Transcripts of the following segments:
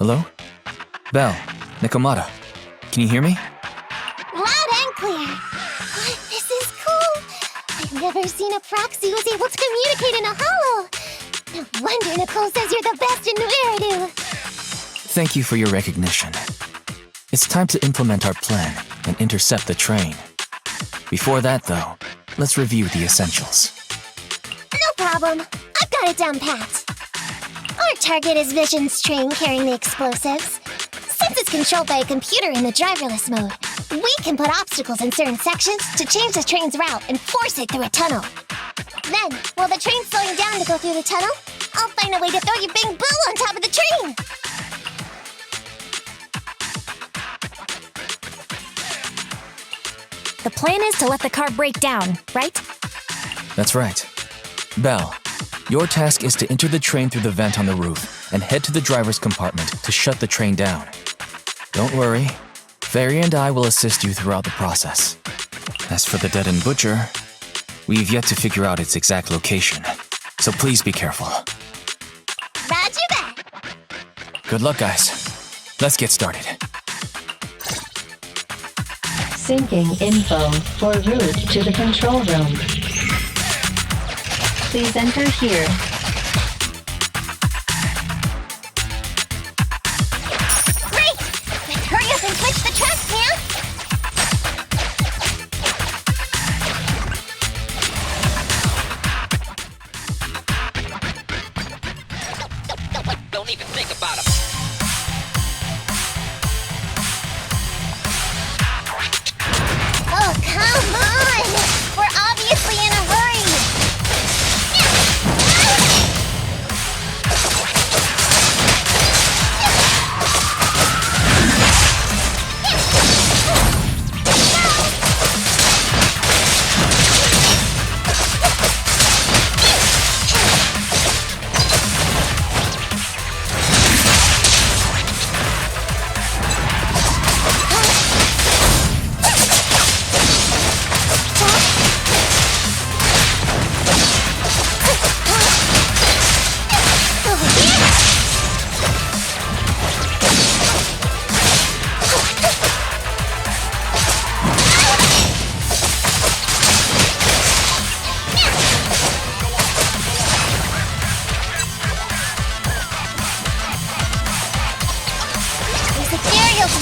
Hello? Belle, Nekomata. Can you hear me? Loud and clear. What? This is cool. I've never seen a proxy who's able to communicate in a holo. No wonder Nicole says you're the best in Weirdo. Thank you for your recognition. It's time to implement our plan and intercept the train. Before that, though, let's review the essentials. No problem. I've got it down pat. Our target is Vision's train carrying the explosives. Since it's controlled by a computer in the driverless mode, we can put obstacles in certain sections to change the train's route and force it through a tunnel. Then, while the train's slowing down to go through the tunnel, I'll find a way to throw your Bing Boo on top of the train! The plan is to let the car break down, right? That's right. Belle, your task is to enter the train through the vent on the roof and head to the driver's compartment to shut the train down. Don't worry, Fairy and I will assist you throughout the process. As for the dead-end butcher, we've yet to figure out its exact location, so please be careful. Roger that! Good luck, guys. Let's get started. Syncing info for route to the control room. Please enter here. Great! Let's hurry up and switch the tracks, man! Don't even think about it. Oh, come on! We're obviously in a hurry!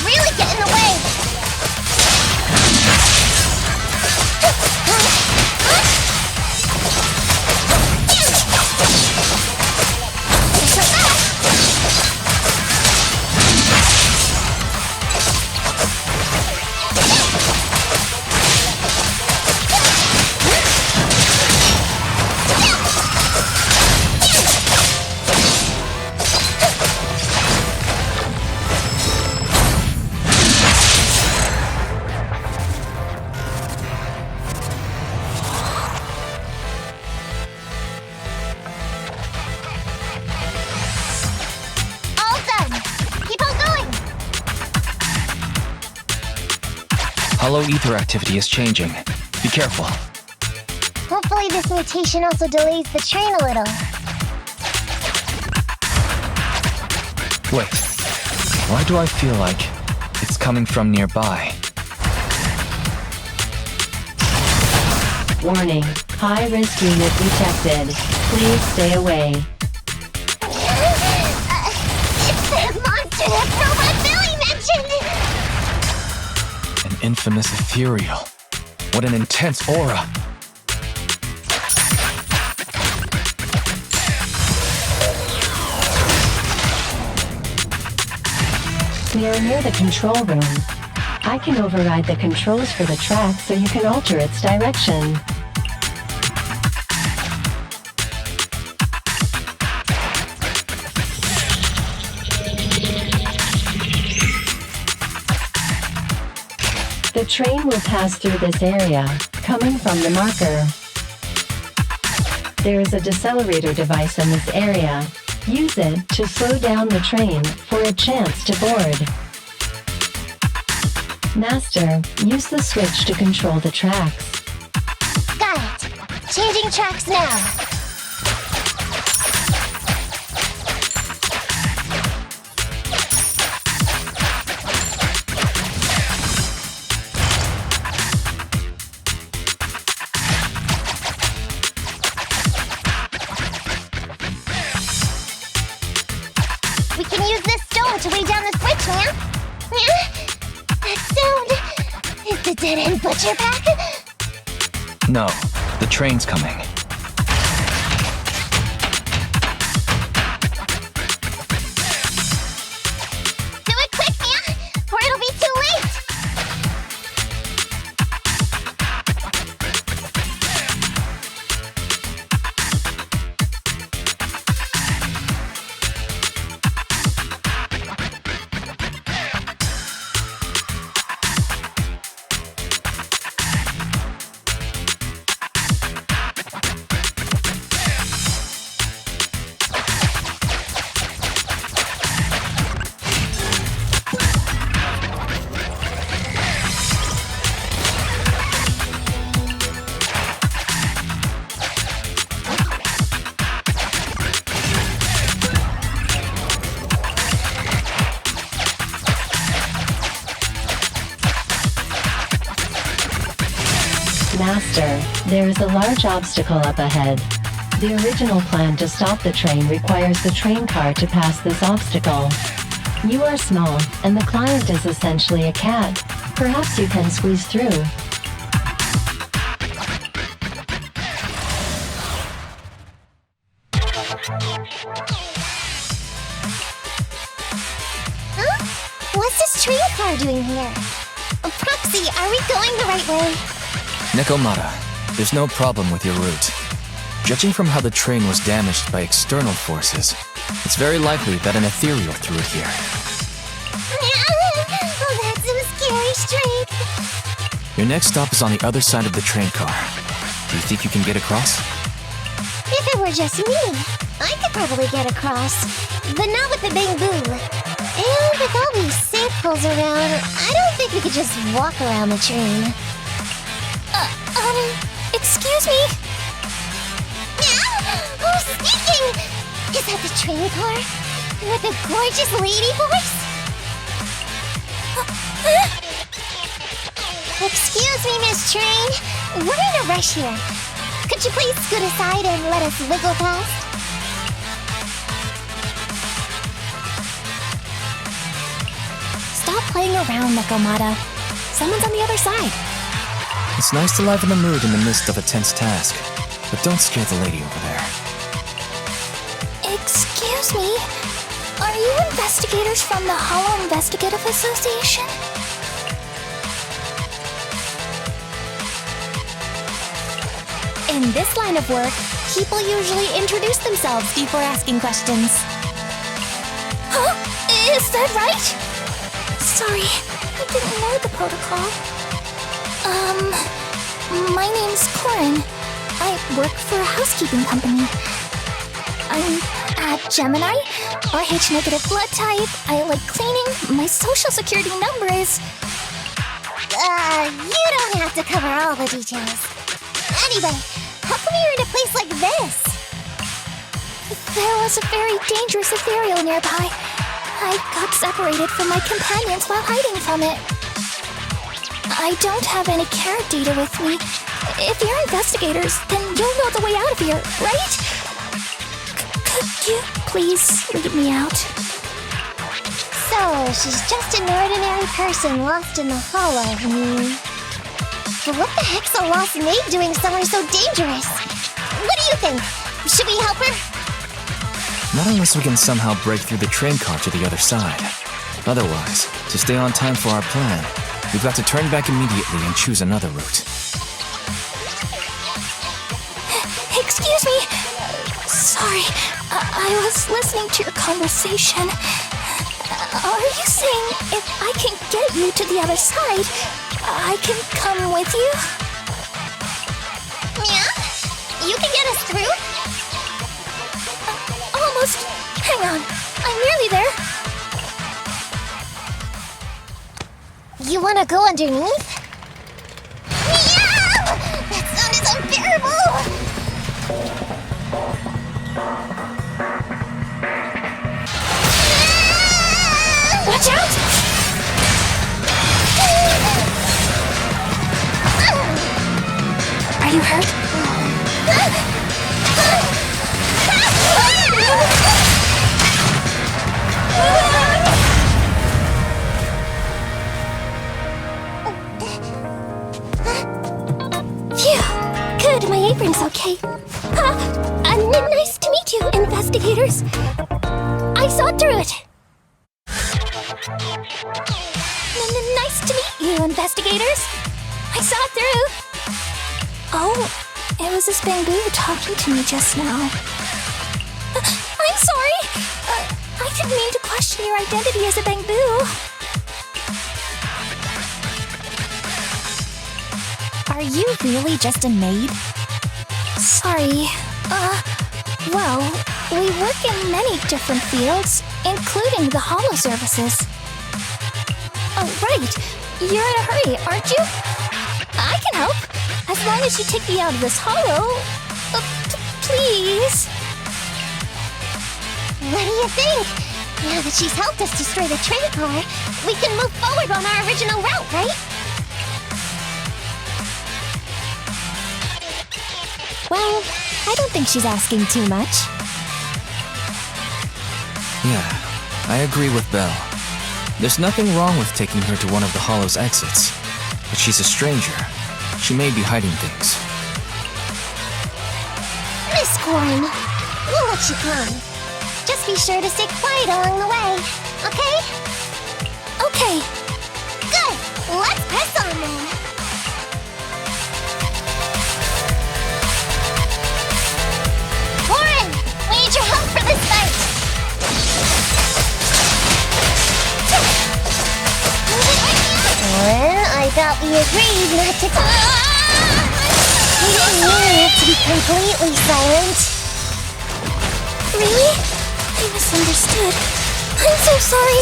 Really get in the way! Hollow ether activity is changing. Be careful. Hopefully this mutation also delays the train a little. Wait. Why do I feel like it's coming from nearby? Warning, high-risk unit detected. Please stay away. It's that monster that Robot Billy mentioned! An infamous ethereal. What an intense aura. We are near the control room. I can override the controls for the track so you can alter its direction. The train will pass through this area, coming from the marker. There is a decelerator device in this area. Use it to slow down the train for a chance to board. Master, use the switch to control the tracks. Got it. Changing tracks now. we can use this stone to weigh down this bridge, man. That sound is the dead-end butcher pack? No, the train's coming. Do it quick, man, or it'll be too late. Master, there is a large obstacle up ahead. The original plan to stop the train requires the train car to pass this obstacle. You are small, and the client is essentially a cat. Perhaps you can squeeze through. Huh? What's this train car doing here? Proxy, are we going the right way? Nekomata, there's no problem with your route. Judging from how the train was damaged by external forces, it's very likely that an ethereal threw it here. Oh, that's some scary strength. Your next stop is on the other side of the train car. Do you think you can get across? If it were just me, I could probably get across. But not with the big boo. And with all these samples around, I don't think we could just walk around the train. Excuse me? Who's speaking? Is that the train car? With a gorgeous lady voice? Excuse me, Miss Train. We're in a rush here. Could you please scoot aside and let us wiggle past? Stop playing around, Nekomata. Someone's on the other side. It's nice to liven the mood in the midst of a tense task, but don't scare the lady over there. Excuse me? Are you investigators from the Hollow Investigative Association? In this line of work, people usually introduce themselves before asking questions. Huh? Is that right? Sorry, I didn't know the protocol. My name's Corin. I work for a housekeeping company. I'm a Gemini, RH negative blood type, I like cleaning, my social security number is... You don't have to cover all the details. Anyway, how come you're in a place like this? There was a very dangerous ethereal nearby. I got separated from my companions while hiding from it. I don't have any carrot data with me. If you're investigators, then you'll know the way out of here, right? Could you please lead me out? So, she's just an ordinary person lost in the hollow, But what the heck's a lost maid doing somewhere so dangerous? What do you think? Should we help her? Not unless we can somehow break through the train car to the other side. Otherwise, to stay on time for our plan, we've got to turn back immediately and choose another route. Excuse me. Sorry, I was listening to your conversation. Are you saying if I can get you to the other side, I can come with you? Yeah? You can get us through? Almost. Hang on, I'm nearly there. You wanna go underneath? Meow! That sound is unbearable! Watch out! Are you hurt? Nice to meet you, investigators. I saw through. Oh, it was this bamboo talking to me just now. I'm sorry. I didn't mean to question your identity as a bamboo. Are you really just a maid? Sorry. Well, we work in many different fields, including the holo services. Oh, right. You're in a hurry, aren't you? I can help. As long as you take me out of this holo. Please. What do you think? Now that she's helped us destroy the train car, we can move forward on our original route, right? Well, I don't think she's asking too much. Yeah, I agree with Belle. There's nothing wrong with taking her to one of the Hollow's exits. But she's a stranger. She may be hiding things. Miss Corin, we'll let you come. Just be sure to stay quiet along the way, okay? Okay. Good! Let's press on then! Corin, we need your help for this fight! Well, I thought we agreed not to We didn't mean it to be completely silent. Really? I misunderstood. I'm so sorry.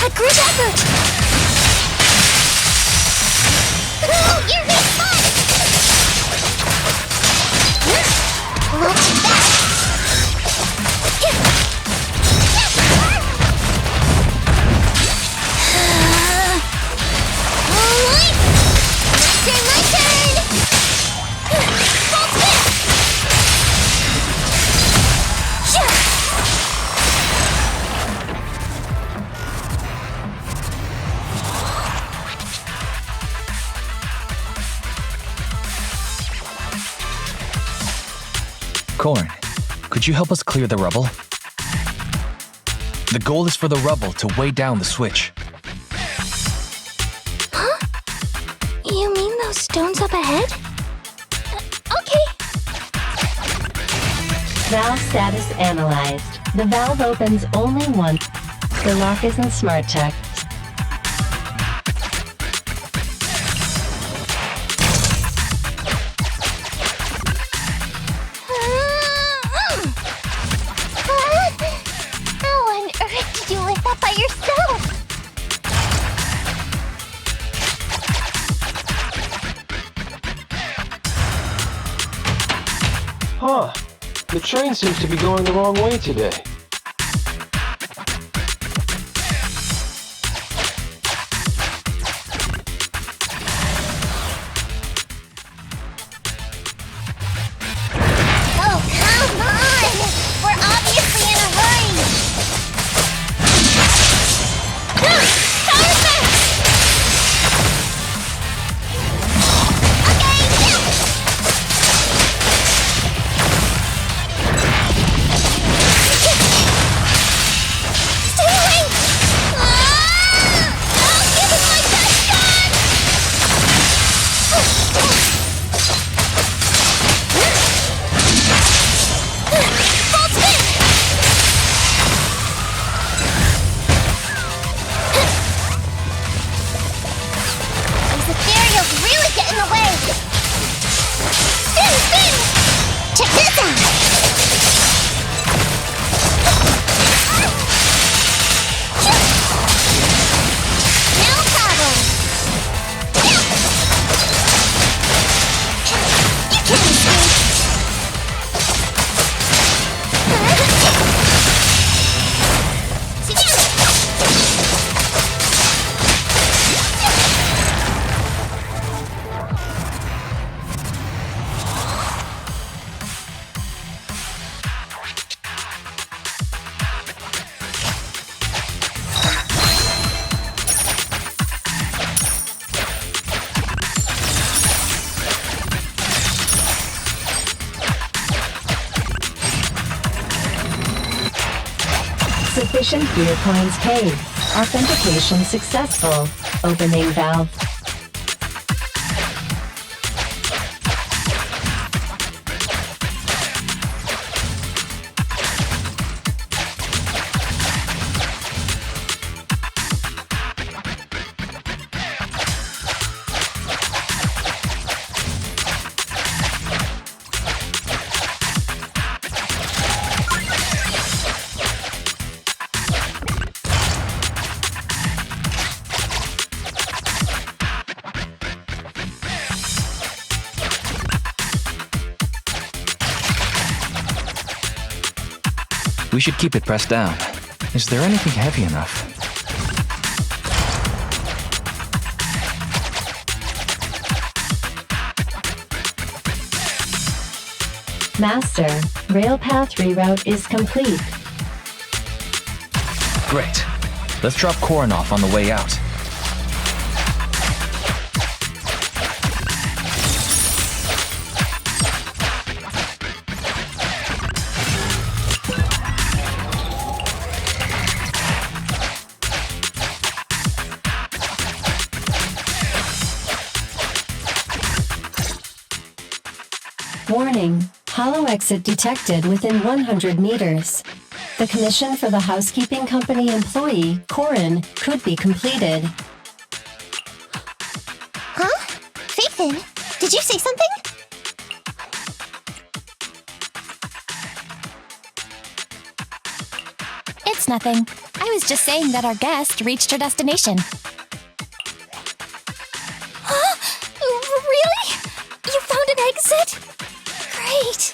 A group effort! Oh, you're really fun! Watch that! My turn! Hold still! Corin, could you help us clear the rubble? The goal is for the rubble to weigh down the switch. You mean those stones up ahead? Okay. Valve status analyzed. The valve opens only once. The lock is in smart check. How on earth did you lift that by yourself? Huh. The train seems to be going the wrong way today. Oh, come on! We're obviously in a hurry! Okay, Transaction fear coins paid. Authentication successful. Opening valve. We should keep it pressed down. Is there anything heavy enough? Master, railpath reroute is complete. Great. Let's drop Corin off on the way out. Warning, hollow exit detected within 100 meters. The commission for the housekeeping company employee, Corin, could be completed. Huh? Faithin, did you say something? It's nothing. I was just saying that our guest reached her destination. Huh? Really? You found an exit? Great.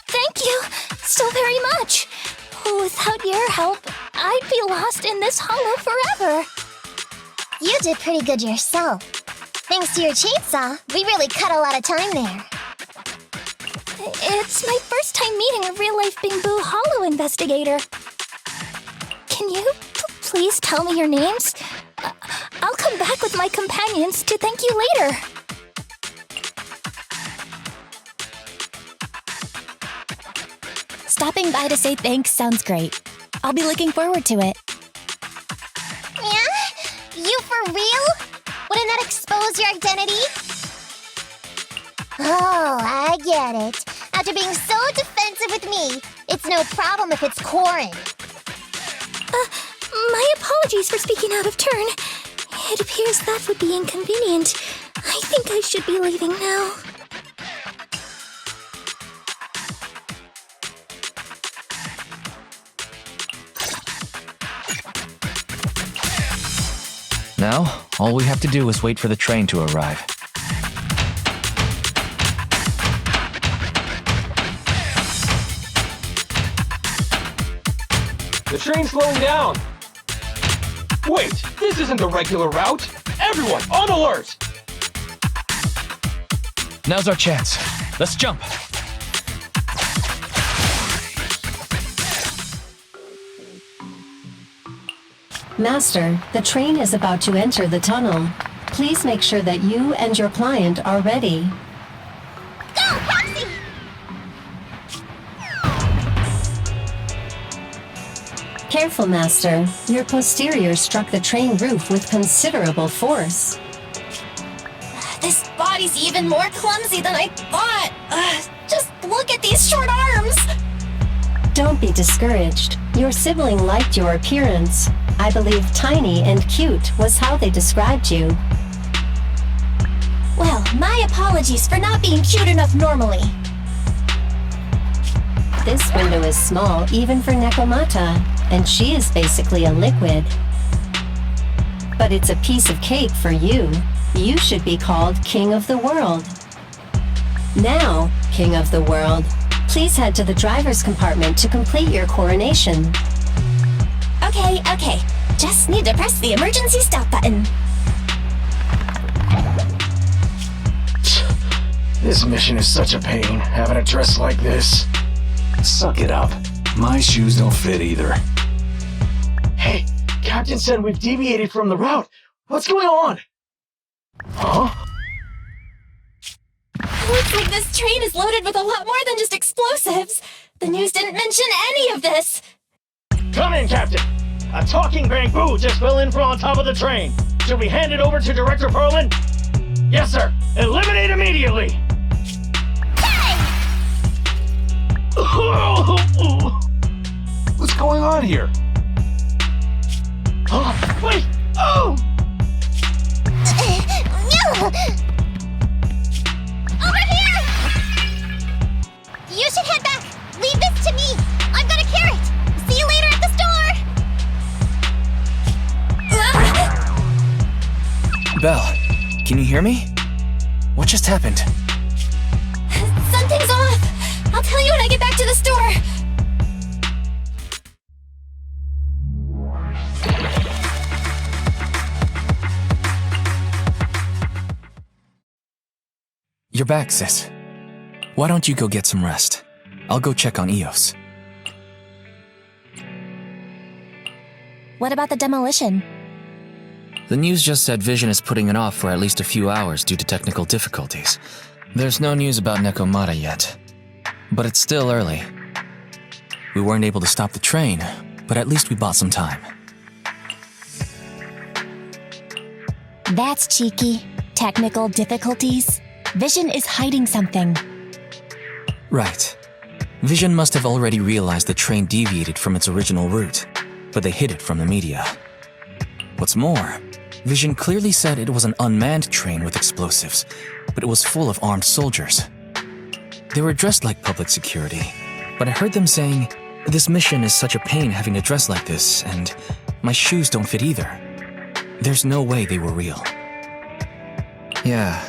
Thank you so very much. Without your help, I'd be lost in this hollow forever. You did pretty good yourself. Thanks to your chainsaw, we really cut a lot of time there. It's my first time meeting a real-life Bingboo Hollow investigator. Can you please tell me your names? I'll come back with my companions to thank you later. Stopping by to say thanks sounds great. I'll be looking forward to it. Yeah? You for real? Wouldn't that expose your identity? Oh, I get it. After being so defensive with me, it's no problem if it's Corin. My apologies for speaking out of turn. It appears that would be inconvenient. I think I should be leaving now. Now, all we have to do is wait for the train to arrive. The train's slowing down! Wait, this isn't the regular route! Everyone, on alert! Now's our chance. Let's jump. Master, the train is about to enter the tunnel. Please make sure that you and your client are ready. Go, Roxy! Careful, Master. Your posterior struck the train roof with considerable force. This body's even more clumsy than I thought. Just look at these short arms. Don't be discouraged. Your sibling liked your appearance. I believe tiny and cute was how they described you. Well, my apologies for not being cute enough normally. This window is small even for Nekomata, and she is basically a liquid. But it's a piece of cake for you. You should be called King of the World. Now, King of the World, please head to the driver's compartment to complete your coronation. Okay. Just need to press the emergency stop button. This mission is such a pain, having a dress like this. Suck it up. My shoes don't fit either. Hey, Captain said we've deviated from the route. What's going on? Huh? Looks like this train is loaded with a lot more than just explosives. The news didn't mention any of this. Come in, Captain. A talking bamboo just fell in from on top of the train. Should we hand it over to Director Perlin? Yes, sir. Eliminate immediately. What's going on here? Wait! Oh! Over here! You should head back. Leave this to me. I'm gonna carry it. See you later at the store. Belle, can you hear me? What just happened? Something's off. I'll tell you when I get back to the store. You're back, sis. Why don't you go get some rest? I'll go check on Eos. What about the demolition? The news just said Vision is putting it off for at least a few hours due to technical difficulties. There's no news about Nekomata yet, but it's still early. We weren't able to stop the train, but at least we bought some time. That's cheeky. Technical difficulties. Vision is hiding something. Right. Vision must have already realized the train deviated from its original route, but they hid it from the media. What's more, Vision clearly said it was an unmanned train with explosives, but it was full of armed soldiers. They were dressed like public security, but I heard them saying, "This mission is such a pain having to dress like this, and my shoes don't fit either." There's no way they were real. Yeah,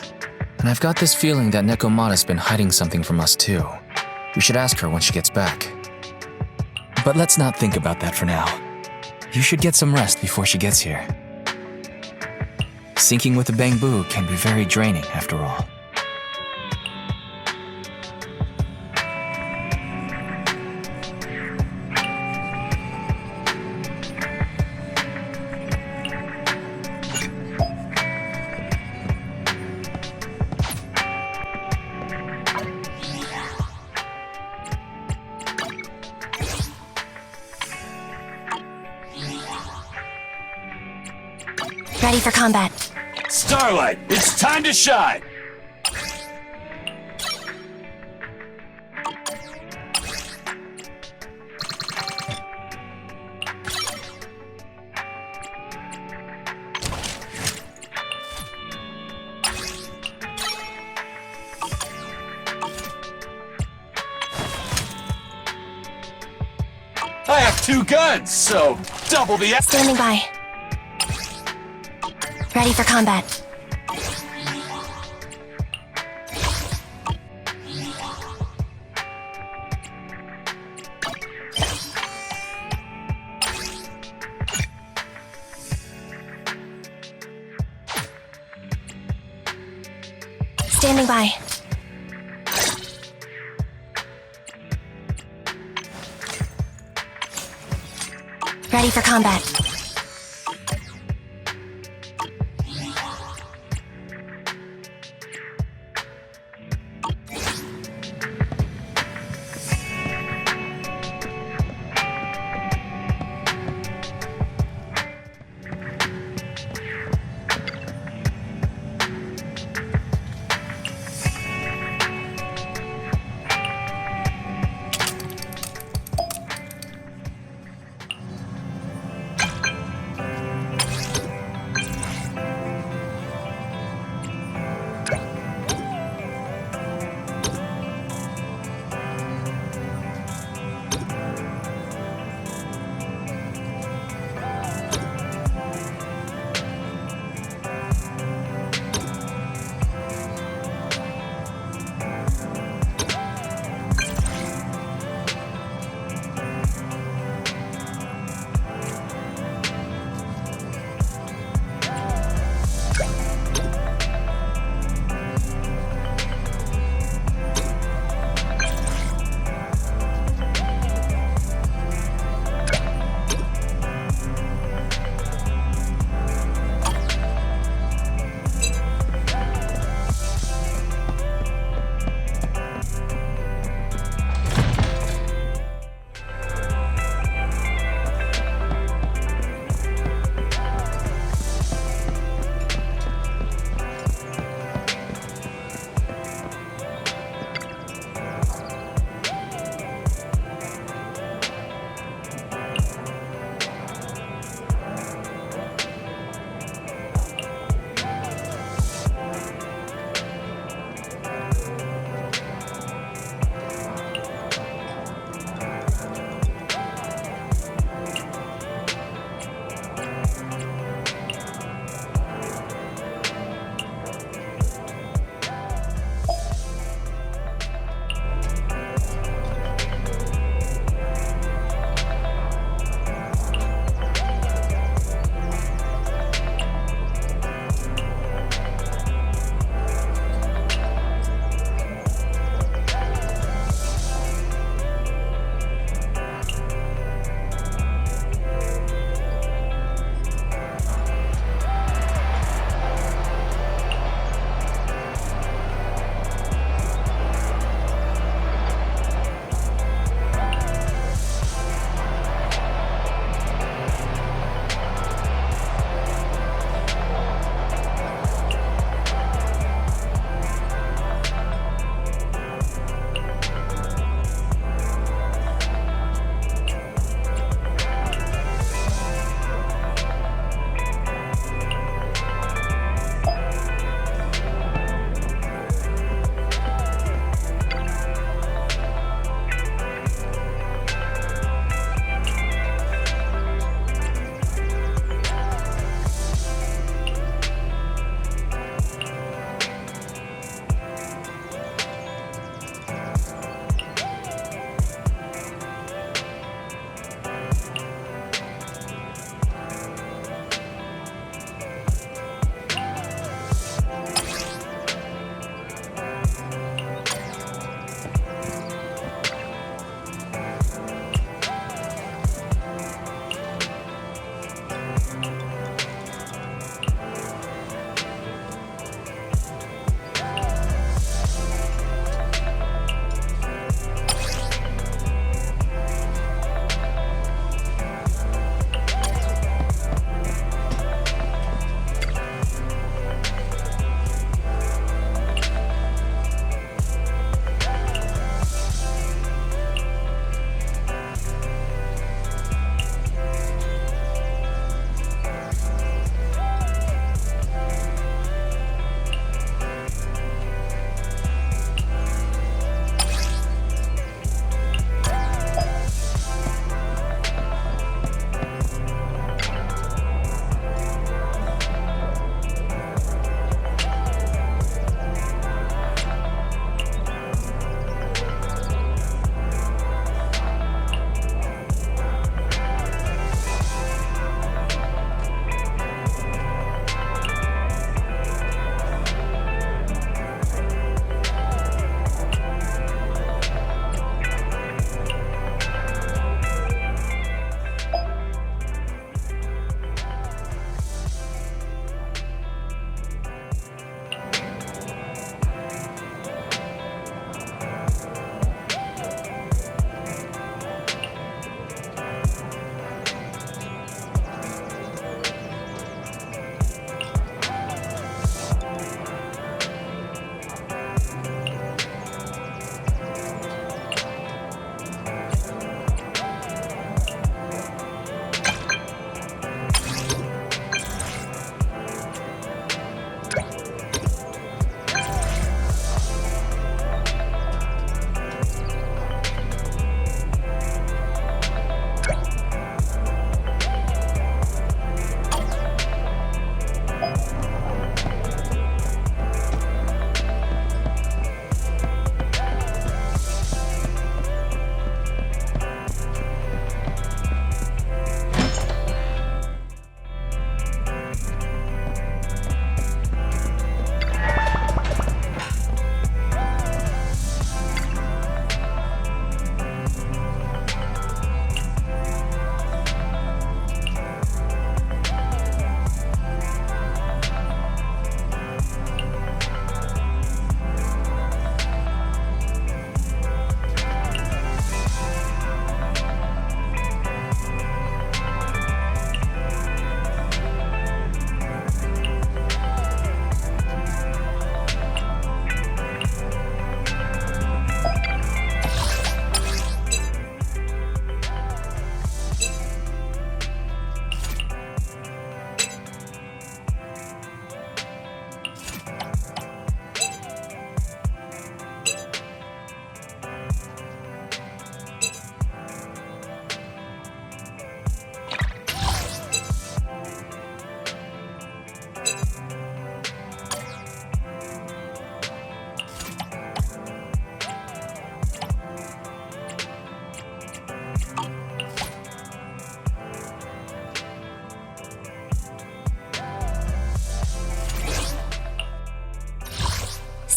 and I've got this feeling that Nekomata's been hiding something from us too. We should ask her when she gets back. But let's not think about that for now. You should get some rest before she gets here. Sinking with a bamboo can be very draining after all. Ready for combat. Starlight, it's time to shine! I have 2 guns, so double the... Standing by. Ready for combat. Standing by. Ready for combat.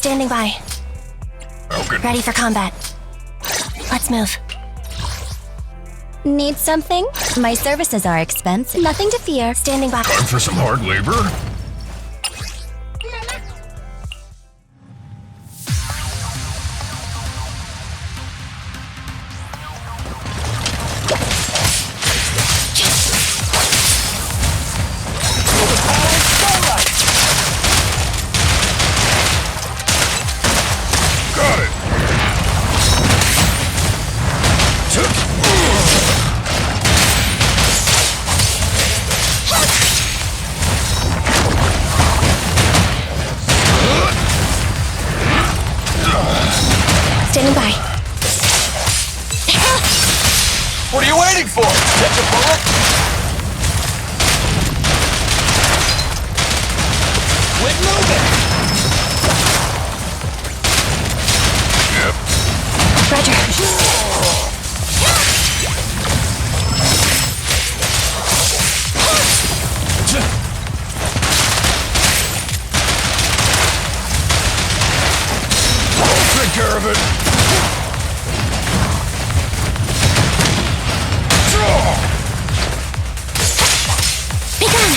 Standing by. Ready for combat. Let's move. Need something? My services are expensive. Nothing to fear. Standing by. Time for some hard labor? Got it! Standing by. What are you waiting for? Catch a bullet? Quit moving! Yep. Roger. Take care of it. Begun.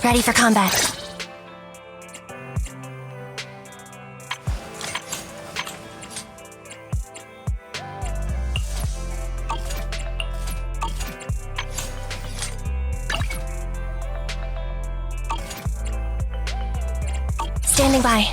Ready for combat. Standing by.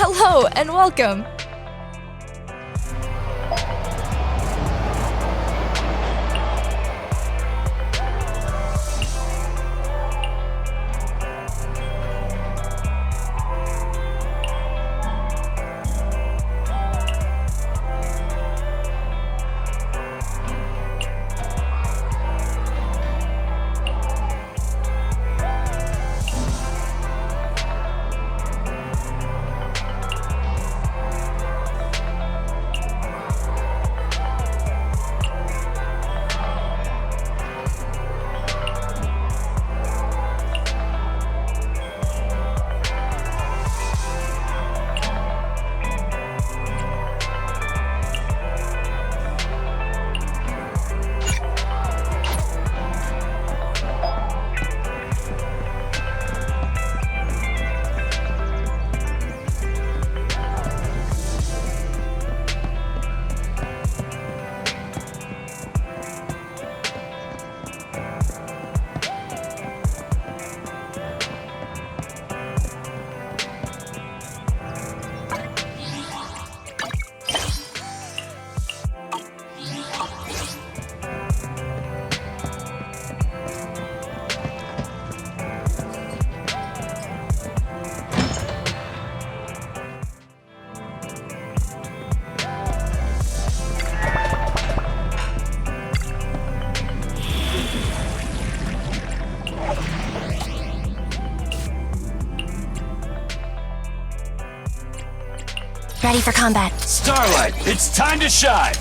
Hello and welcome. ready for combat. Starlight, it's time to shine!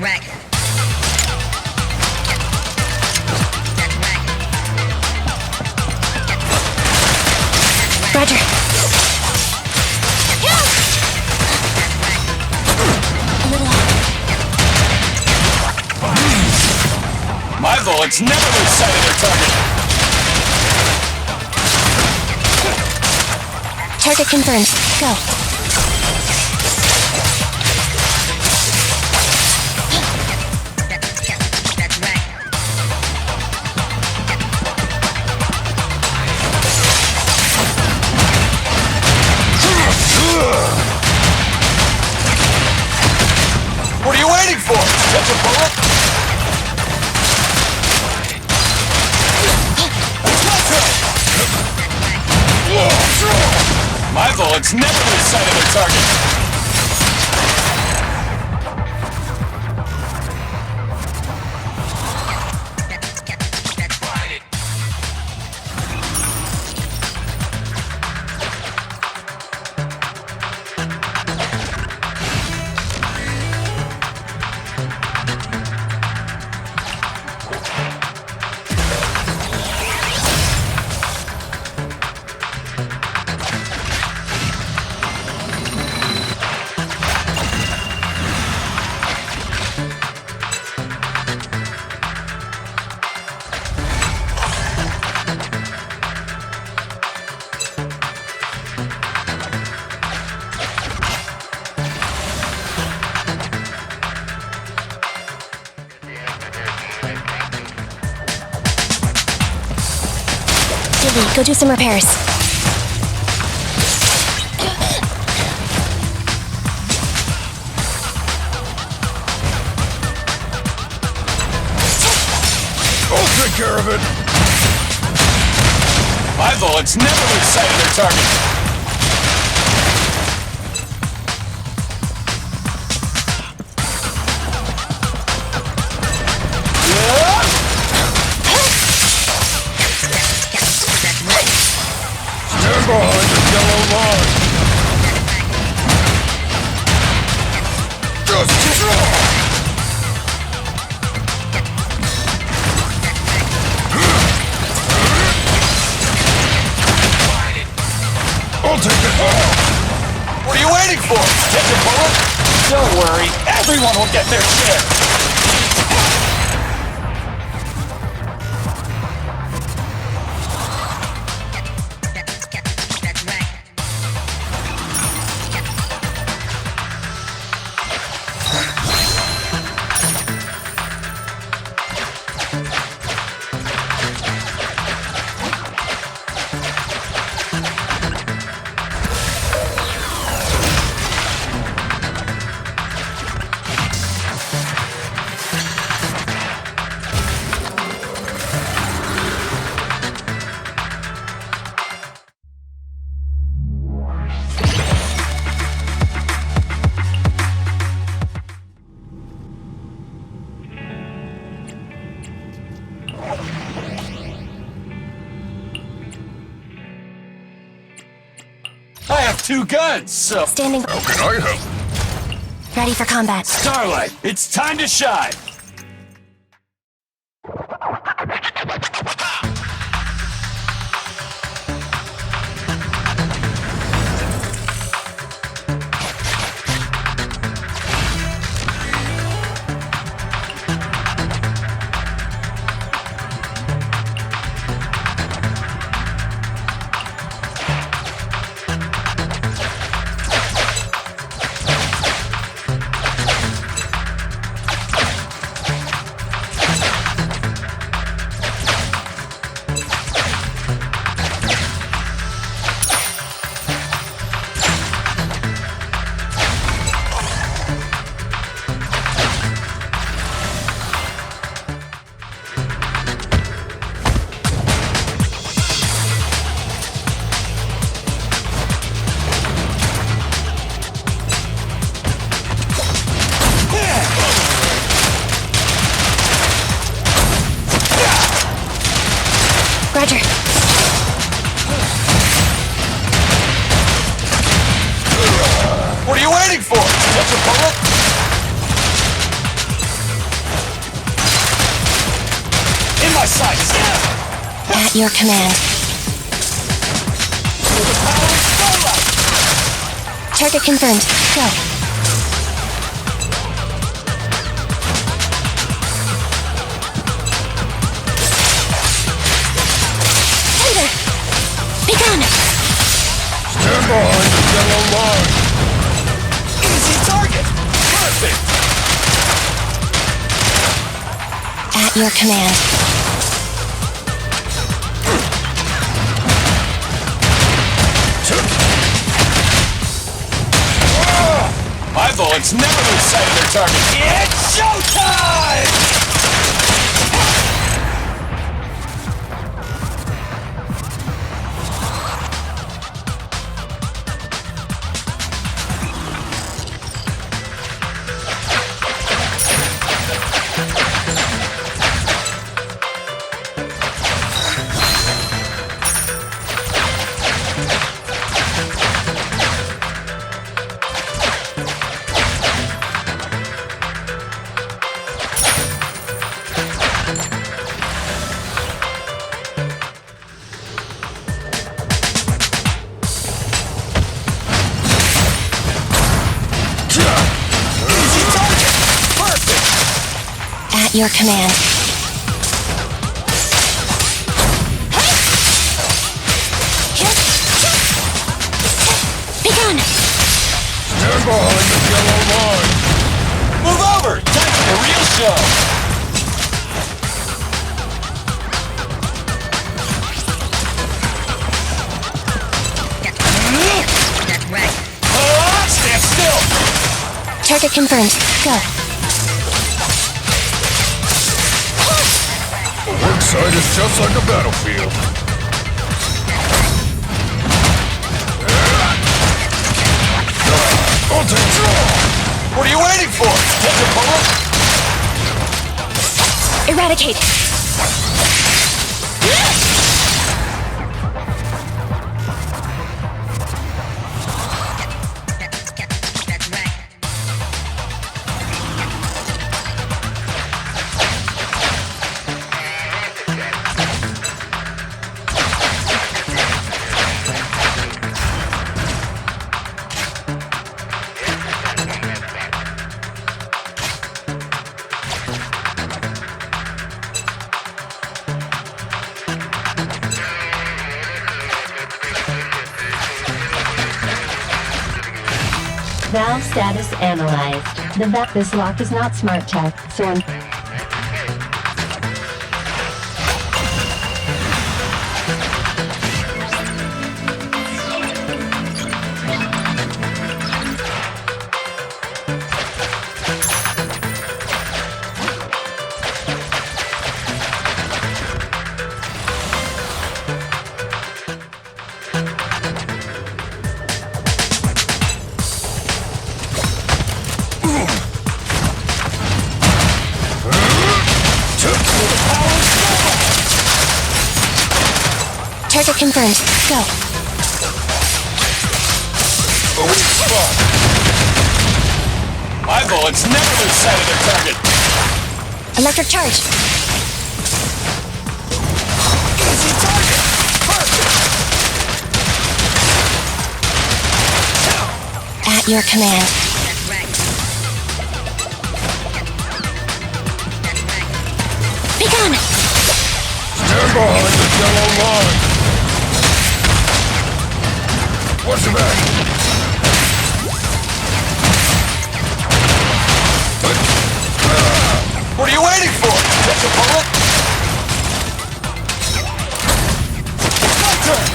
right. Roger. My bullets never lose sight of their target. Target confirmed. Go. What are you waiting for? Catch a bullet? My bullets never lose sight of their target. Go do some repairs. I'll take care of it. My bullets never lose sight of their target. Stand behind the yellow line. Just draw. I'll take it. What are you waiting for? Catch a bullet? Don't worry, everyone will get their share. I have 2 guns, so... Standing. How can I help? Ready for combat. Starlight, it's time to shine! At your command. Target confirmed. Go. Tighter! Begun! Stand behind the yellow line. Easy target. Perfect. At your command. My bullets never lose sight of their target. It's showtime! At your command. Begun! Stand behind the yellow line. Move over! Time for the real show! Stand still! Target confirmed. Go. The work site is just like a battlefield. I'll take draw! What are you waiting for? Take a bullet? Eradicate! Valve status analyzed. This lock is not smart tech, so Target confirmed. Go. A weak spot. My bullets never lose sight of their target. Electric charge. Easy target. Perfect. At your command. Begun! Stand behind the yellow line. What's the back? What are you waiting for? Catch a bullet? My turn!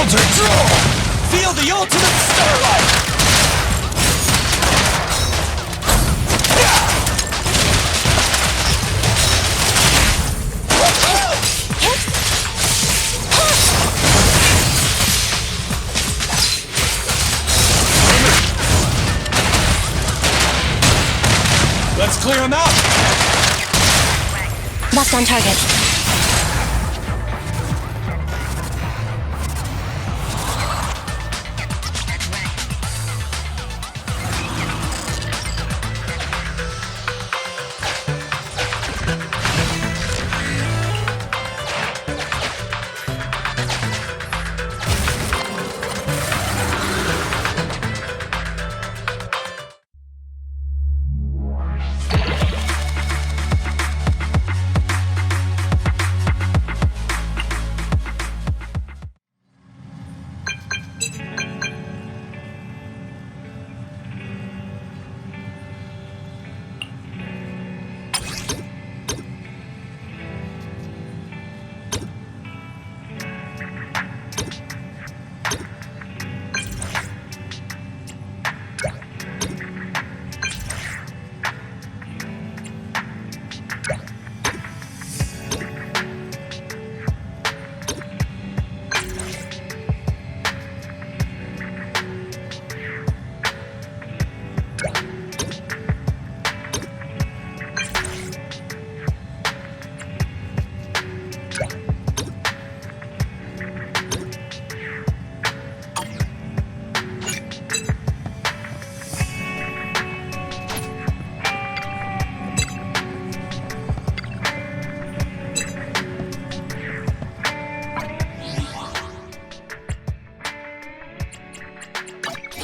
I'll take you! Feel the ultimate starlight! Let's clear him out! Locked on target.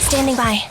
Standing by.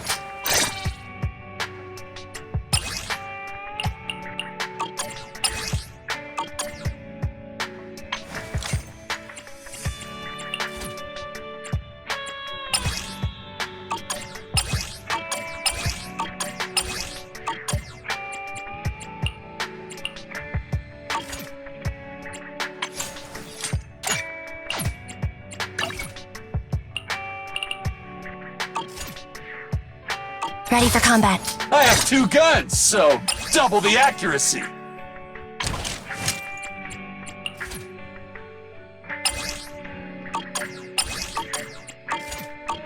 Ready for combat. I have 2 guns, so double the accuracy.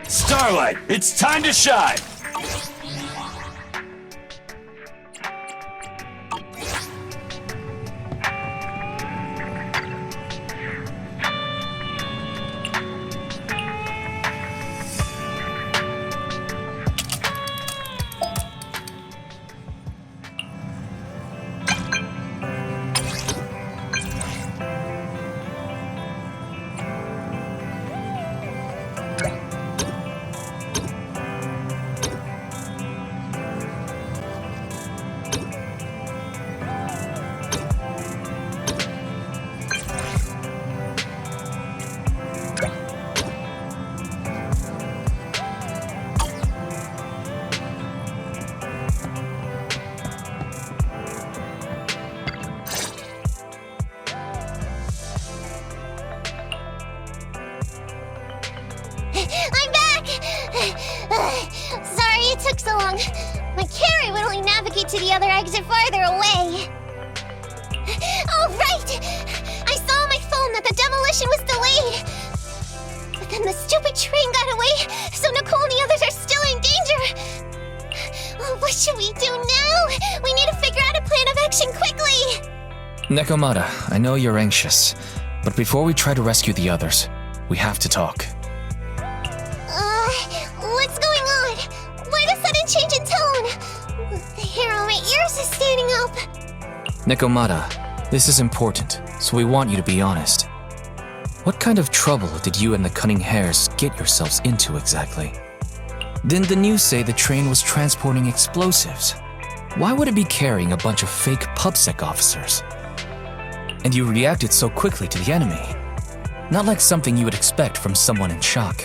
Starlight, it's time to shine! I'm back! Sorry it took so long. My carry would only navigate to the other exit farther away. Oh, right! I saw on my phone that the demolition was delayed. But then the stupid train got away, so Nicole and the others are still in danger. Oh, what should we do now? We need to figure out a plan of action quickly! Nekomata, I know you're anxious, but before we try to rescue the others, we have to talk. What's going on? Why the sudden change in tone? The hair on my ears is standing up. Nekomata, this is important, so we want you to be honest. What kind of trouble did you and the cunning hares get yourselves into exactly? Didn't the news say the train was transporting explosives? Why would it be carrying a bunch of fake PubSec officers? And you reacted so quickly to the enemy. Not like something you would expect from someone in shock.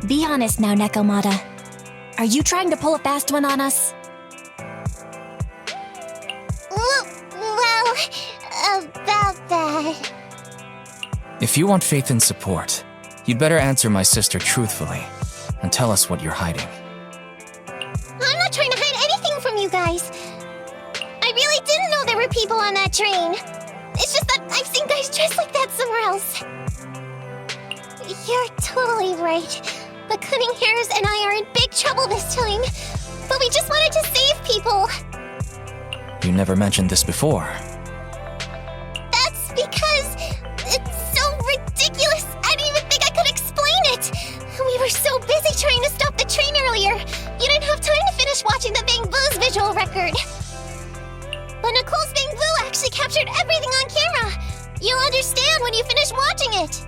Be honest now, Nekomata. Are you trying to pull a fast one on us? about that. If you want faith and support, you'd better answer my sister truthfully and tell us what you're hiding. I'm not trying to hide anything from you guys. I really didn't know there were people on that train. It's just that I've seen guys dressed like that somewhere else. You're totally right. The cunning hairs and I are in big trouble this time. But we just wanted to save people. You never mentioned this before. That's because it's so ridiculous. I didn't even think I could explain it. We were so busy trying to stop the train earlier. You didn't have time to finish watching the Bang Boo's visual record. But Nicole's Bang Boo actually captured everything on camera. You'll understand when you finish watching it.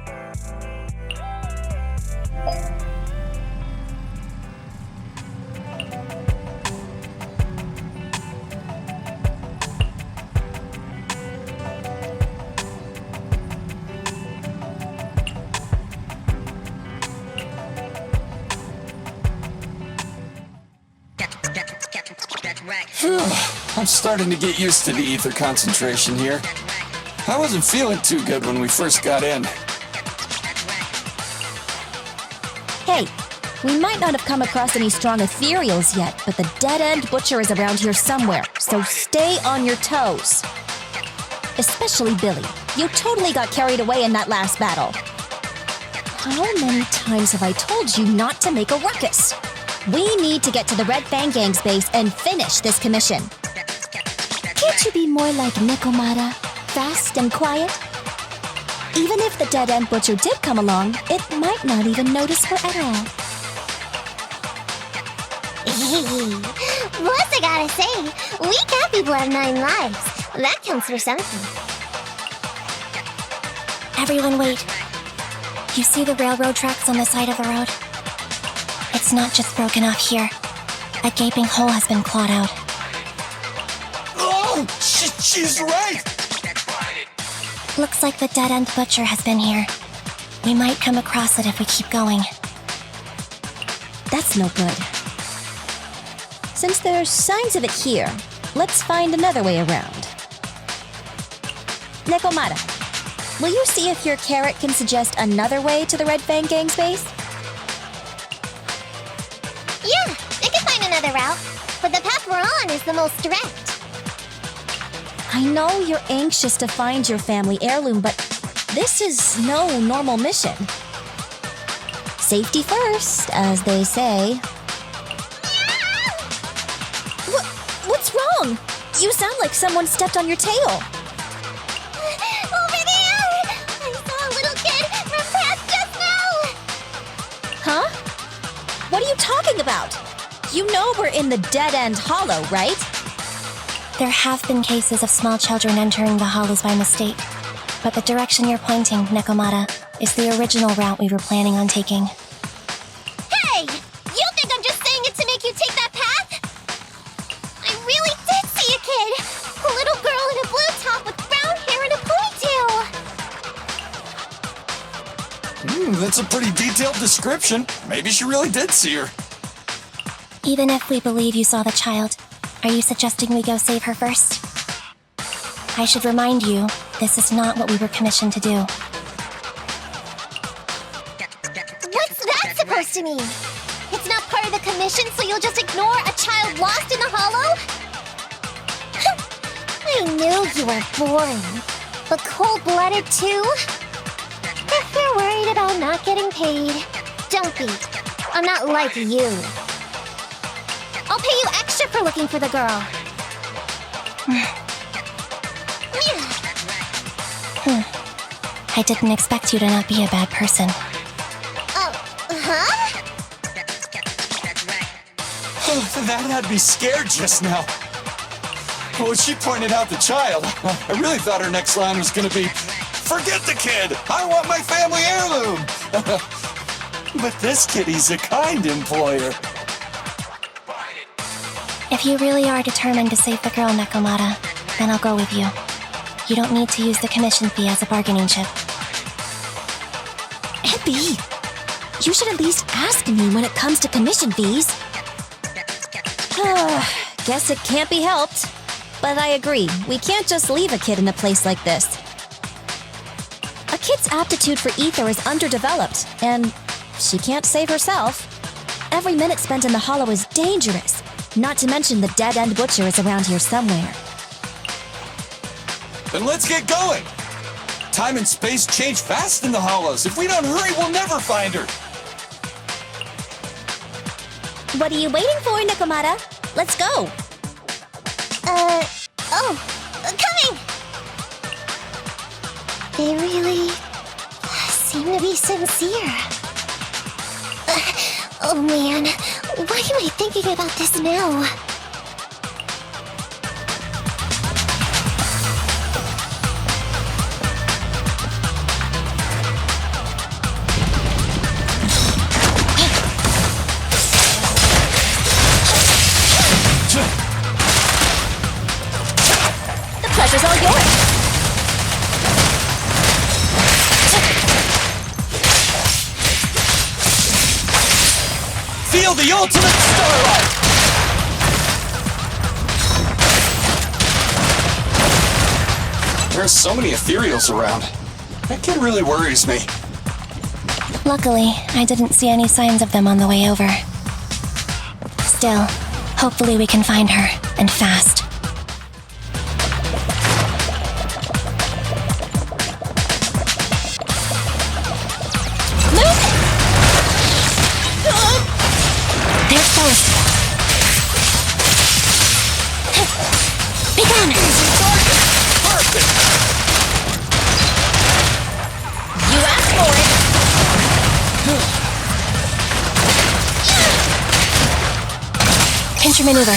I'm starting to get used to the ether concentration here. I wasn't feeling too good when we first got in. Hey, we might not have come across any strong ethereals yet, but the dead-end butcher is around here somewhere, so stay on your toes. Especially Billy. You totally got carried away in that last battle. How many times have I told you not to make a ruckus? We need to get to the Red Fang Gang's base and finish this commission. Can't you be more like Nekomata? Fast and quiet? Even if the dead-end butcher did come along, it might not even notice her at all. Plus, I gotta say, we cat people have 9 lives. That counts for something. Everyone wait. You see the railroad tracks on the side of the road? It's not just broken off here. A gaping hole has been clawed out. Oh, she's right! Looks like the dead-end butcher has been here. We might come across it if we keep going. That's no good. Since there's signs of it here, let's find another way around. Nekomata, will you see if your carrot can suggest another way to the Red Fang Gang's base? Yeah, I can find another route, but the path we're on is the most direct. I know you're anxious to find your family heirloom, but this is no normal mission. Safety first, as they say. What's wrong? You sound like someone stepped on your tail. Over there! I saw a little kid run past just now! Huh? What are you talking about? You know we're in the dead-end hollow, right? There have been cases of small children entering the hollows by mistake, but the direction you're pointing, Nekomata, is the original route we were planning on taking. Hey! You think I'm just saying it to make you take that path? I really did see a kid! A little girl in a blue top with brown hair and a ponytail! That's a pretty detailed description. Maybe she really did see her. Even if we believe you saw the child, are you suggesting we go save her first? I should remind you, this is not what we were commissioned to do. What's that supposed to mean? It's not part of the commission, so you'll just ignore a child lost in the hollow? I knew you were boring. But cold-blooded too? If you're worried about not getting paid, don't be. I'm not like you. I'll pay you extra for looking for the girl. I didn't expect you to not be a bad person. Huh? That had me scared just now. When she pointed out the child, I really thought her next line was gonna be, "Forget the kid! I want my family heirloom!" But this kitty's a kind employer. If you really are determined to save the girl, Nekomata, then I'll go with you. You don't need to use the commission fee as a bargaining chip. Eppy! You should at least ask me when it comes to commission fees. Guess it can't be helped. But I agree, we can't just leave a kid in a place like this. A kid's aptitude for ether is underdeveloped, and she can't save herself. Every minute spent in the hollow is dangerous, not to mention the dead-end butcher is around here somewhere. Then let's get going! Time and space change fast in the hollows. If we don't hurry, we'll never find her! What are you waiting for, Nekomata? Let's go! Coming! They really seem to be sincere. Oh man, why am I thinking about this now? The pleasure's all yours! Feel the ultimate starlight! There's so many ethereals around. That kid really worries me. Luckily, I didn't see any signs of them on the way over. Still, hopefully we can find her, and fast. There's Post. Be gone! Perfect! You asked for it! Pinch your maneuver.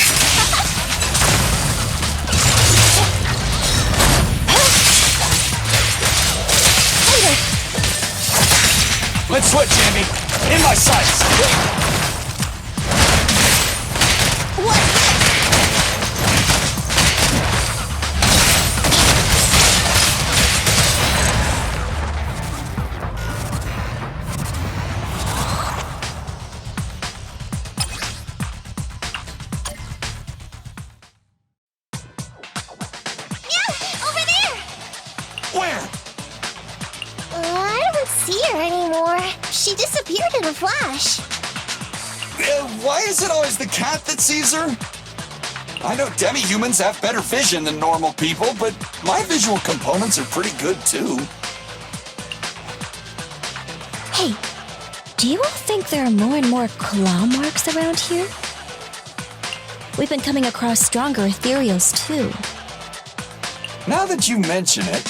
Let's switch, Andy. In my sights! Over there! Where? I don't see her anymore. She disappeared in a flash. Why is it always the cat that sees her? I know demi-humans have better vision than normal people, but my visual components are pretty good too. Hey, do you all think there are more and more claw marks around here? We've been coming across stronger ethereals too. Now that you mention it,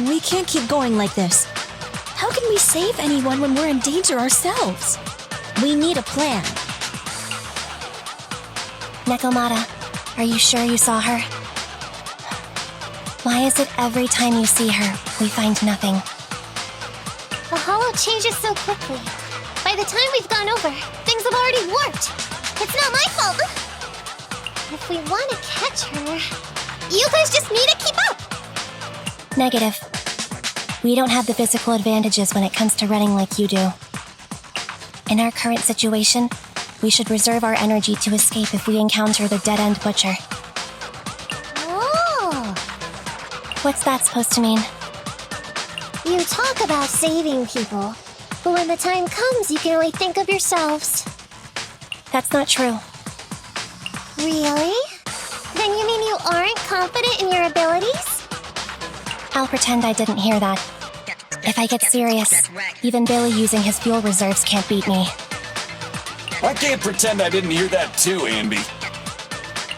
We can't keep going like this. How can we save anyone when we're in danger ourselves? We need a plan. Nekomata, are you sure you saw her? Why is it every time you see her, we find nothing? The hollow changes so quickly. By the time we've gone over, things have already warped. It's not my fault. If we want to catch her, you guys just need to keep up. Negative. We don't have the physical advantages when it comes to running like you do. In our current situation, we should reserve our energy to escape if we encounter the dead-end butcher. Oh! What's that supposed to mean? You talk about saving people, but when the time comes, you can only think of yourselves. That's not true. Really? Then you mean you aren't confident in your abilities? I'll pretend I didn't hear that. If I get serious, even Billy using his fuel reserves can't beat me. I can't pretend I didn't hear that too, Anby.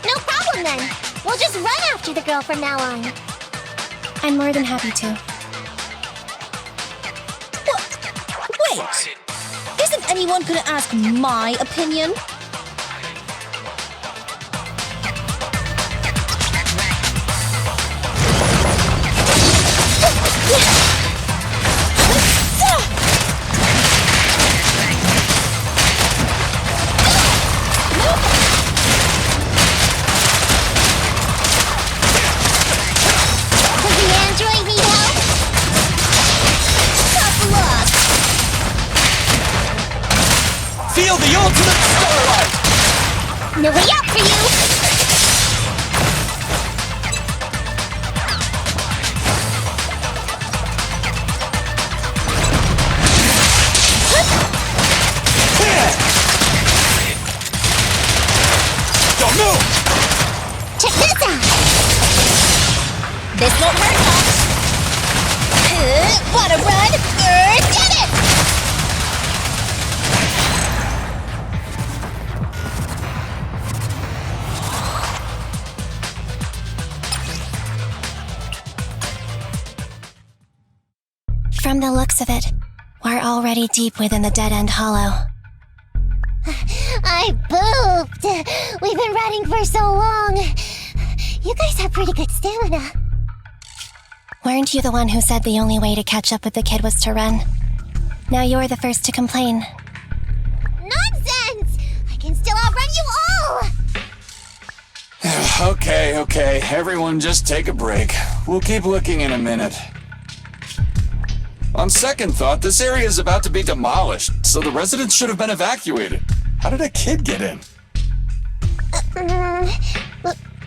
No problem then. We'll just run after the girl from now on. I'm more than happy to. Wait! Isn't anyone gonna ask my opinion? Does the android need help? Tough luck! Feel the ultimate starlight! No way out for you! This won't hurt much. Wanna run? Get it! From the looks of it, we're already deep within the dead-end hollow. I pooped! We've been running for so long. You guys have pretty good stamina. Weren't you the one who said the only way to catch up with the kid was to run? Now you're the first to complain. Nonsense! I can still outrun you all! Okay. Everyone just take a break. We'll keep looking in a minute. On second thought, this area is about to be demolished, so the residents should have been evacuated. How did a kid get in?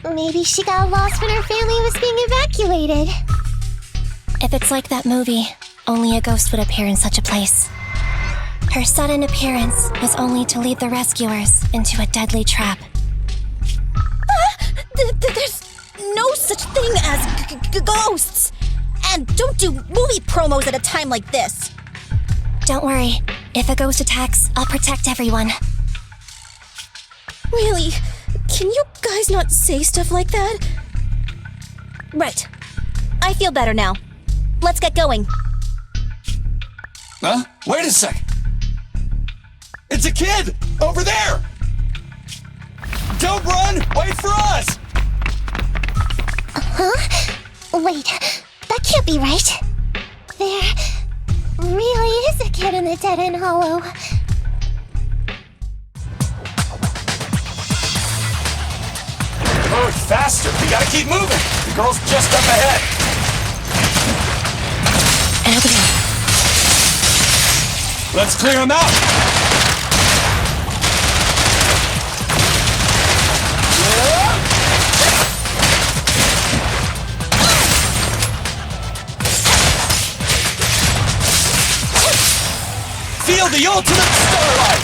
Maybe she got lost when her family was being evacuated. If it's like that movie, only a ghost would appear in such a place. Her sudden appearance was only to lead the rescuers into a deadly trap. There's no such thing as ghosts! And don't do movie promos at a time like this! Don't worry. If a ghost attacks, I'll protect everyone. Really? Can you guys not say stuff like that? Right. I feel better now. Let's get going. Huh? Wait a sec! It's a kid! Over there! Don't run! Wait for us! Huh? Wait, that can't be right. There really is a kid in the dead-end hollow. Oh, faster! We gotta keep moving! The girl's just up ahead! Okay. Let's clear him out! Feel the ultimate starlight!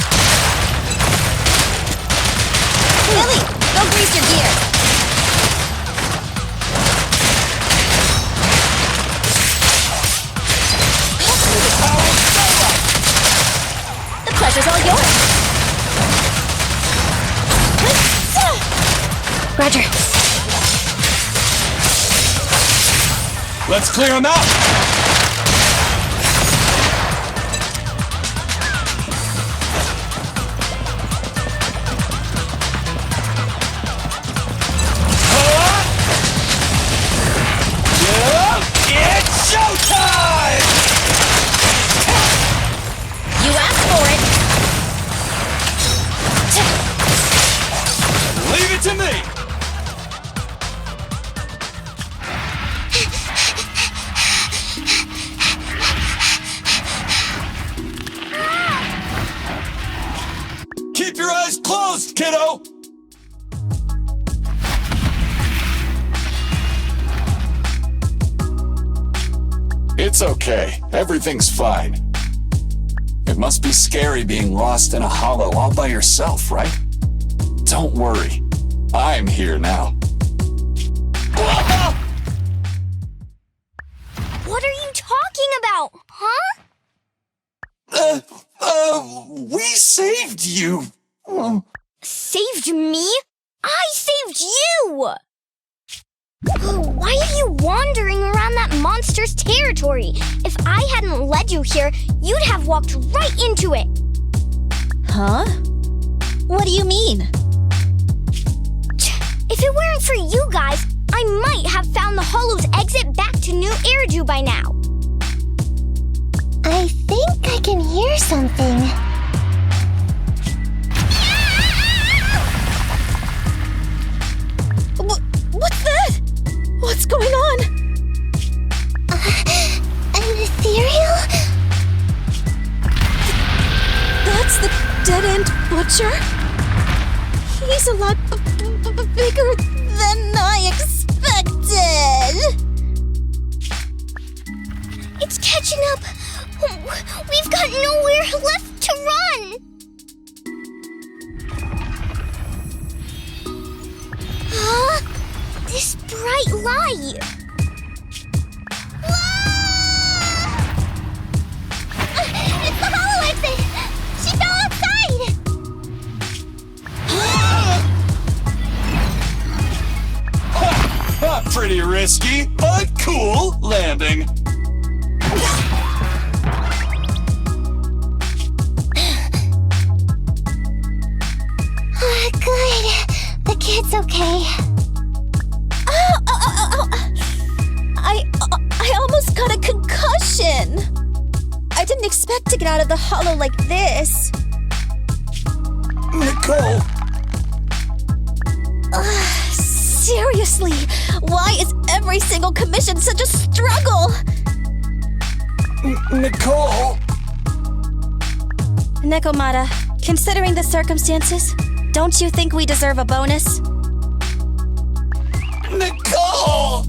Lily, go grease your gear. The pleasure's all yours. Roger. Let's clear him out! It's showtime! You asked for it. Leave it to me! Keep your eyes closed, kiddo! It's okay. Everything's fine. It must be scary being lost in a hollow all by yourself, right? Don't worry. I'm here now. What are you talking about, huh? We saved you. Saved me? I saved you! Why are you wandering around that monster's territory? If I hadn't led you here, you'd have walked right into it. Huh? What do you mean? If it weren't for you guys, I might have found the hollow's exit back to New Eridu by now. I think I can hear something. What's that? What's going on? An ethereal? That's the dead-end butcher? He's a lot bigger than I expected! It's catching up! We've got nowhere left to run! Huh? This bright light! risky but cool landing. Good. The kid's okay. I almost got a concussion. I didn't expect to get out of the hollow like this. Nicole! Seriously, why is every single commission such a struggle? Nicole! Nekomata, considering the circumstances, don't you think we deserve a bonus? Nicole!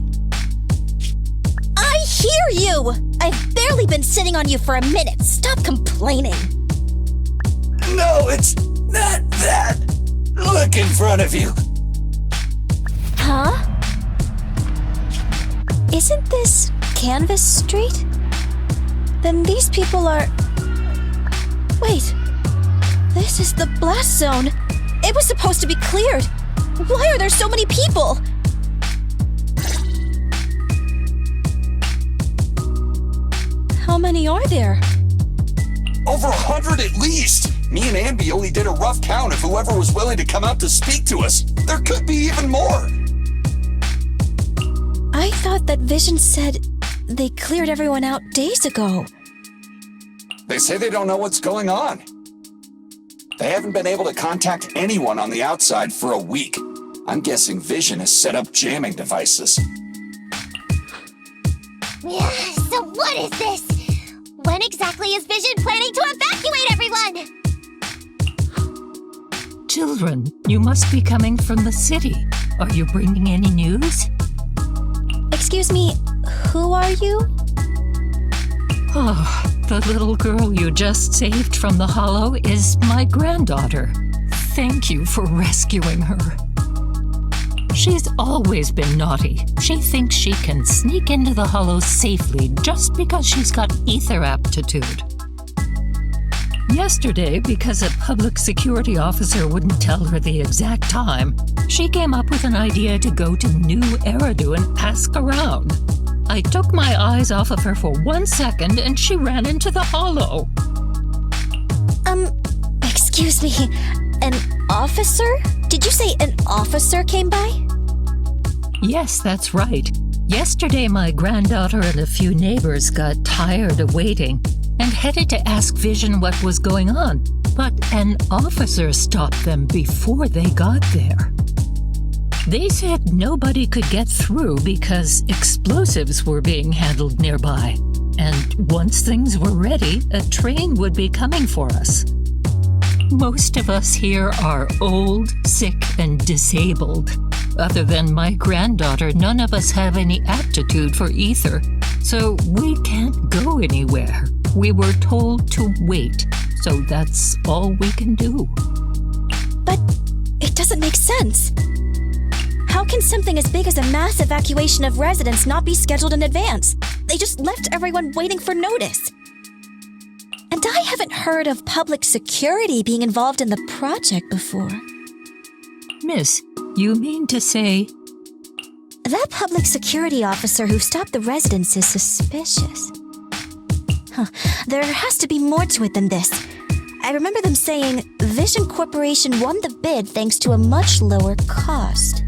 I hear you! I've barely been sitting on you for a minute. Stop complaining. No, it's not that. Look in front of you. Huh? Isn't this Canvas Street? Then these people are... Wait. This is the blast zone. It was supposed to be cleared. Why are there so many people? How many are there? Over 100 at least. Me and Ambi only did a rough count of whoever was willing to come out to speak to us. There could be even more. I thought that Vision said they cleared everyone out days ago. They say they don't know what's going on. They haven't been able to contact anyone on the outside for a week. I'm guessing Vision has set up jamming devices. Yeah, so what is this? When exactly is Vision planning to evacuate everyone? Children, you must be coming from the city. Are you bringing any news? Excuse me, who are you? Oh, the little girl you just saved from the hollow is my granddaughter. Thank you for rescuing her. She's always been naughty. She thinks she can sneak into the hollow safely just because she's got ether aptitude. Yesterday, because a public security officer wouldn't tell her the exact time, she came up with an idea to go to New Eridu and ask around. I took my eyes off of her for 1 second and she ran into the hollow. Excuse me, an officer? Did you say an officer came by? Yes, that's right. Yesterday, my granddaughter and a few neighbors got tired of waiting and headed to ask Vision what was going on, but an officer stopped them before they got there. They said nobody could get through because explosives were being handled nearby, and once things were ready, a train would be coming for us. Most of us here are old, sick, and disabled. Other than my granddaughter, none of us have any aptitude for ether, so we can't go anywhere. We were told to wait, so that's all we can do. But it doesn't make sense. How can something as big as a mass evacuation of residents not be scheduled in advance? They just left everyone waiting for notice. And I haven't heard of public security being involved in the project before. Miss, you mean to say... That public security officer who stopped the residents is suspicious. There has to be more to it than this. I remember them saying Vision Corporation won the bid thanks to a much lower cost.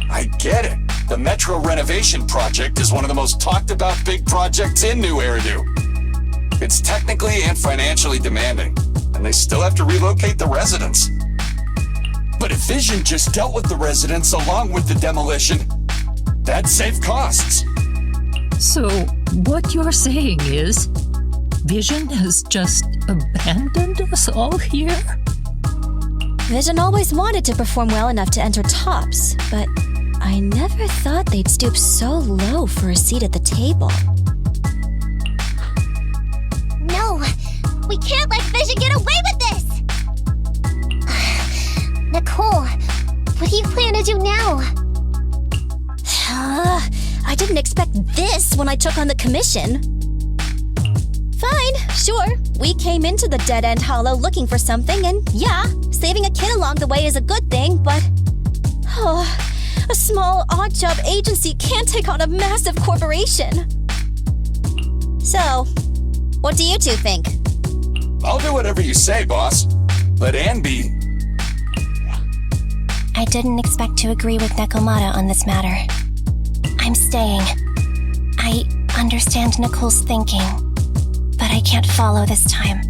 I get it. The Metro renovation project is one of the most talked about big projects in New Eridu. It's technically and financially demanding, and they still have to relocate the residents. But if Vision just dealt with the residents along with the demolition, that'd save costs. So, what you're saying is, Vision has just abandoned us all here? Vision always wanted to perform well enough to enter tops, but I never thought they'd stoop so low for a seat at the table. No, we can't let Vision get away with this! Nicole, what do you plan to do now? I didn't expect this when I took on the commission. Fine, sure. We came into the dead-end hollow looking for something, and yeah, saving a kid along the way is a good thing, but... a small odd job agency can't take on a massive corporation. So, what do you two think? I'll do whatever you say, boss. But Anby... I didn't expect to agree with Nekomata on this matter. I'm staying. I understand Nicole's thinking, but I can't follow this time.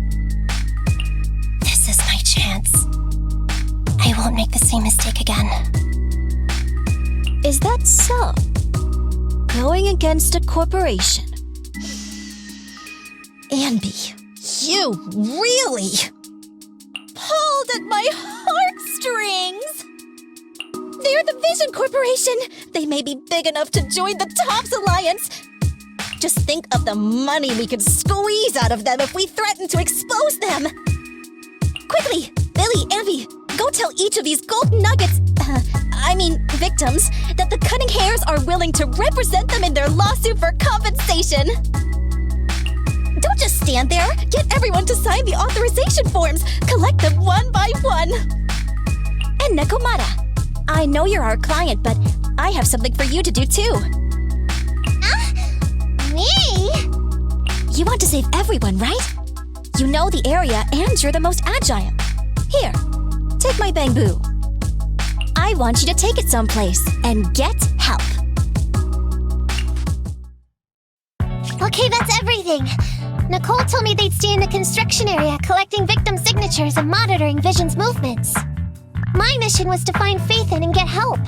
This is my chance. I won't make the same mistake again. Is that so? Going against a corporation? Anby, you really pulled at my heartstrings! They're the Vision Corporation! They may be big enough to join the TOPS Alliance! Just think of the money we could squeeze out of them if we threaten to expose them! Quickly, Billy, Anby, go tell each of these golden nuggets, victims, that the Cunning Hairs are willing to represent them in their lawsuit for compensation! Don't just stand there! Get everyone to sign the authorization forms! Collect them one by one! And Nekomata, I know you're our client, but I have something for you to do too. Me? You want to save everyone, right? You know the area and you're the most agile. Here, take my bamboo. I want you to take it someplace and get help. Okay, that's everything. Nicole told me they'd stay in the construction area collecting victim signatures and monitoring Vision's movements. My mission was to find Faithin and get help.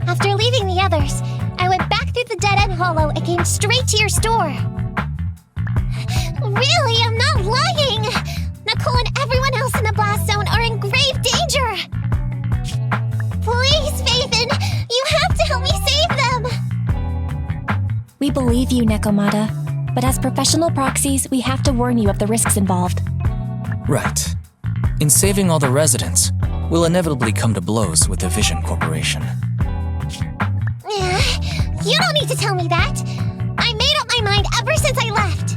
After leaving the others, I went back through the dead-end hollow and came straight to your store. Really, I'm not lying! Nicole and everyone else in the blast zone are in grave danger! Please, Faithin, you have to help me save them! We believe you, Nekomata, but as professional proxies, we have to warn you of the risks involved. Right. In saving all the residents, we'll inevitably come to blows with the Vision Corporation. You don't need to tell me that! I made up my mind ever since I left!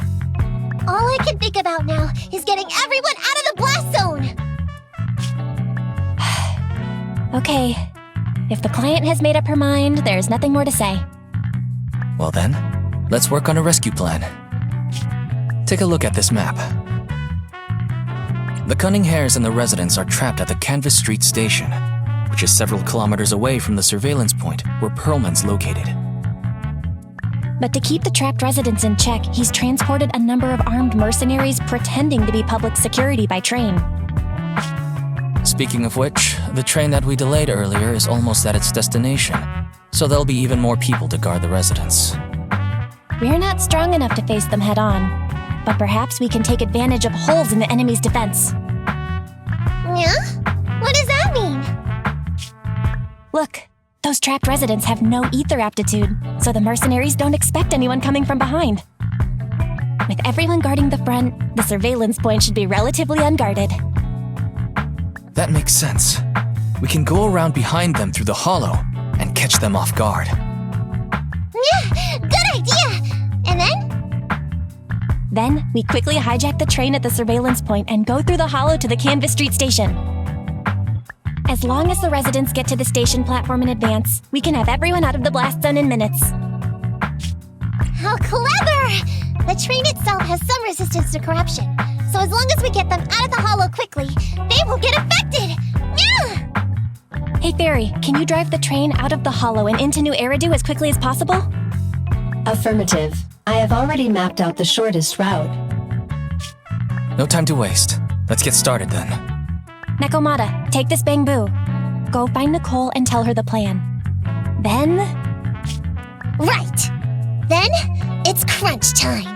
All I can think about now is getting everyone out of the blast zone! Okay. If the client has made up her mind, there's nothing more to say. Well then, let's work on a rescue plan. Take a look at this map. The Cunning Hairs and the residents are trapped at the Canvas Street station, which is several kilometers away from the surveillance point where Perlman's located. But to keep the trapped residents in check, he's transported a number of armed mercenaries pretending to be public security by train. Speaking of which, the train that we delayed earlier is almost at its destination, so there'll be even more people to guard the residents. We're not strong enough to face them head-on, but perhaps we can take advantage of holes in the enemy's defense. Yeah? What does that mean? Look, those trapped residents have no ether aptitude, so the mercenaries don't expect anyone coming from behind. With everyone guarding the front, the surveillance point should be relatively unguarded. That makes sense. We can go around behind them through the hollow and catch them off guard. Yeah, good idea! And then? Then, we quickly hijack the train at the surveillance point and go through the hollow to the Canvas Street station. As long as the residents get to the station platform in advance, we can have everyone out of the blast zone in minutes. How clever! The train itself has some resistance to corruption, so as long as we get them out of the hollow quickly, they won't get affected! Yeah! Hey Fairy, can you drive the train out of the hollow and into New Eridu as quickly as possible? Affirmative. I have already mapped out the shortest route. No time to waste. Let's get started then. Nekomata, take this bamboo. Go find Nicole and tell her the plan. Then... Right! Then, it's crunch time!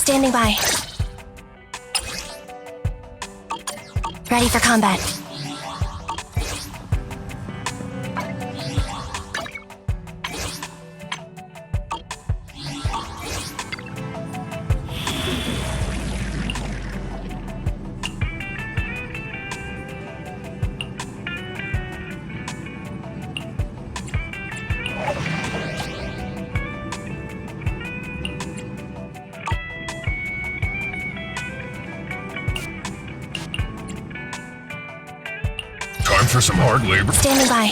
Standing by. Ready for combat. Time for some hard labor. Standing by.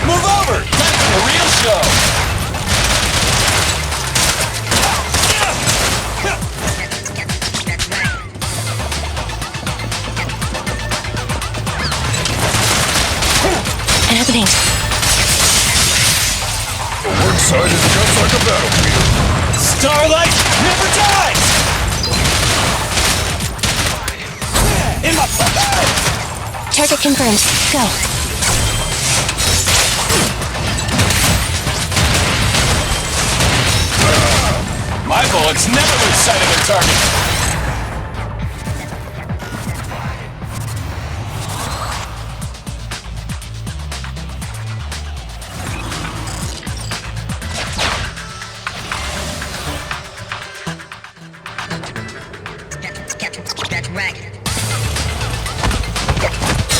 Move over! Time for the real show! Happening. The work side is just like a battlefield. Starlight never dies! In my Target confirmed. Go. My bullets never lose sight of their target.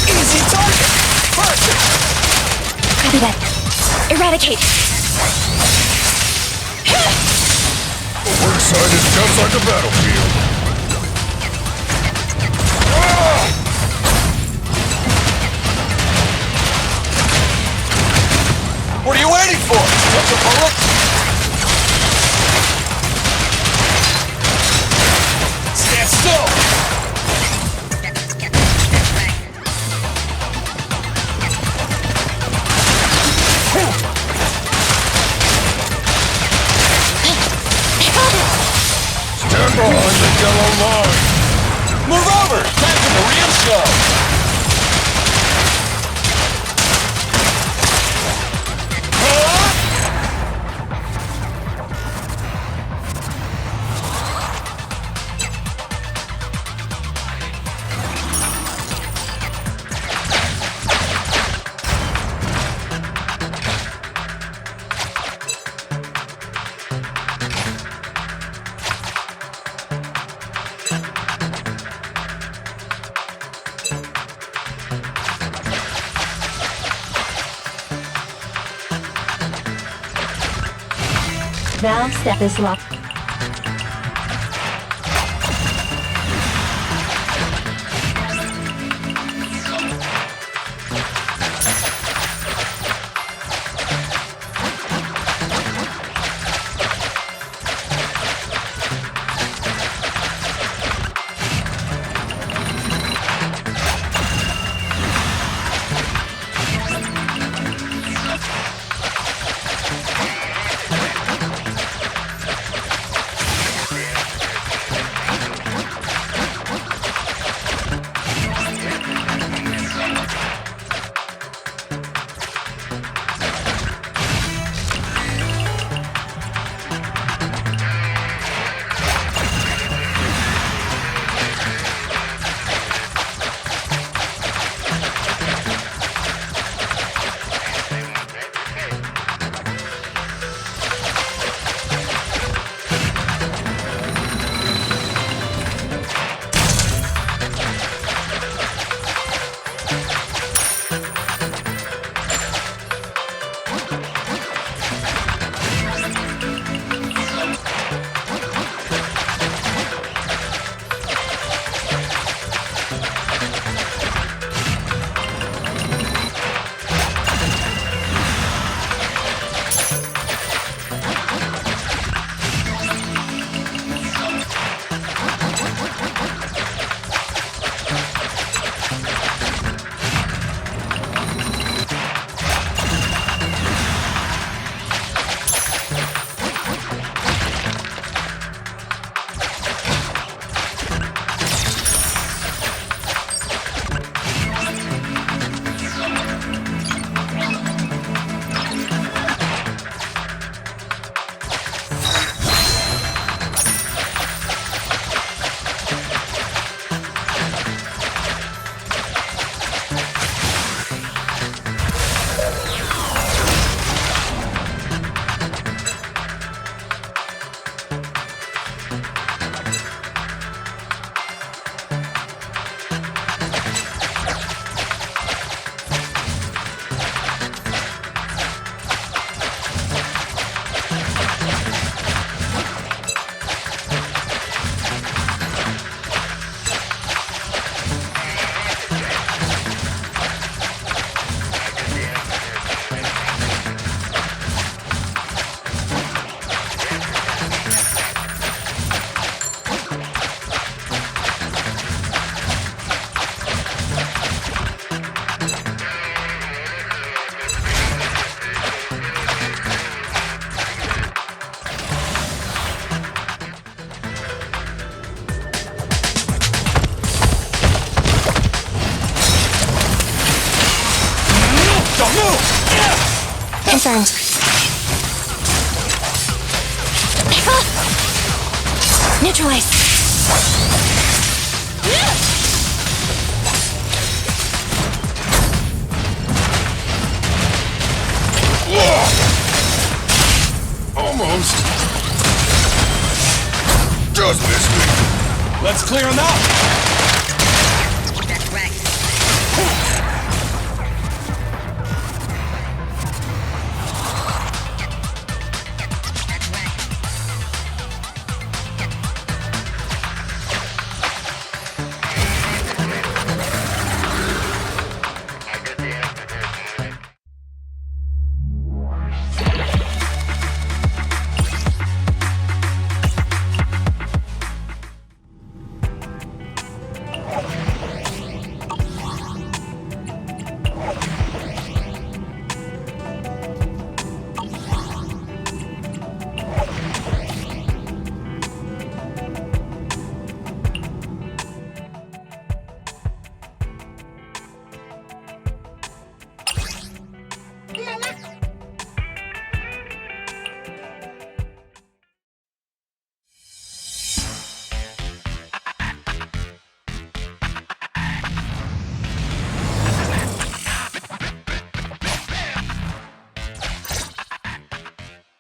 Easy target! Perfect! Copy that. Eradicate. The work side is just like a battlefield. What are you waiting for? Take a bullet? Stand still! Stand behind the yellow line. Move over! Time for the real show! Valve step is locked. confirmed. Neutralize. Almost. Just missed me. Let's clear him out. That's right.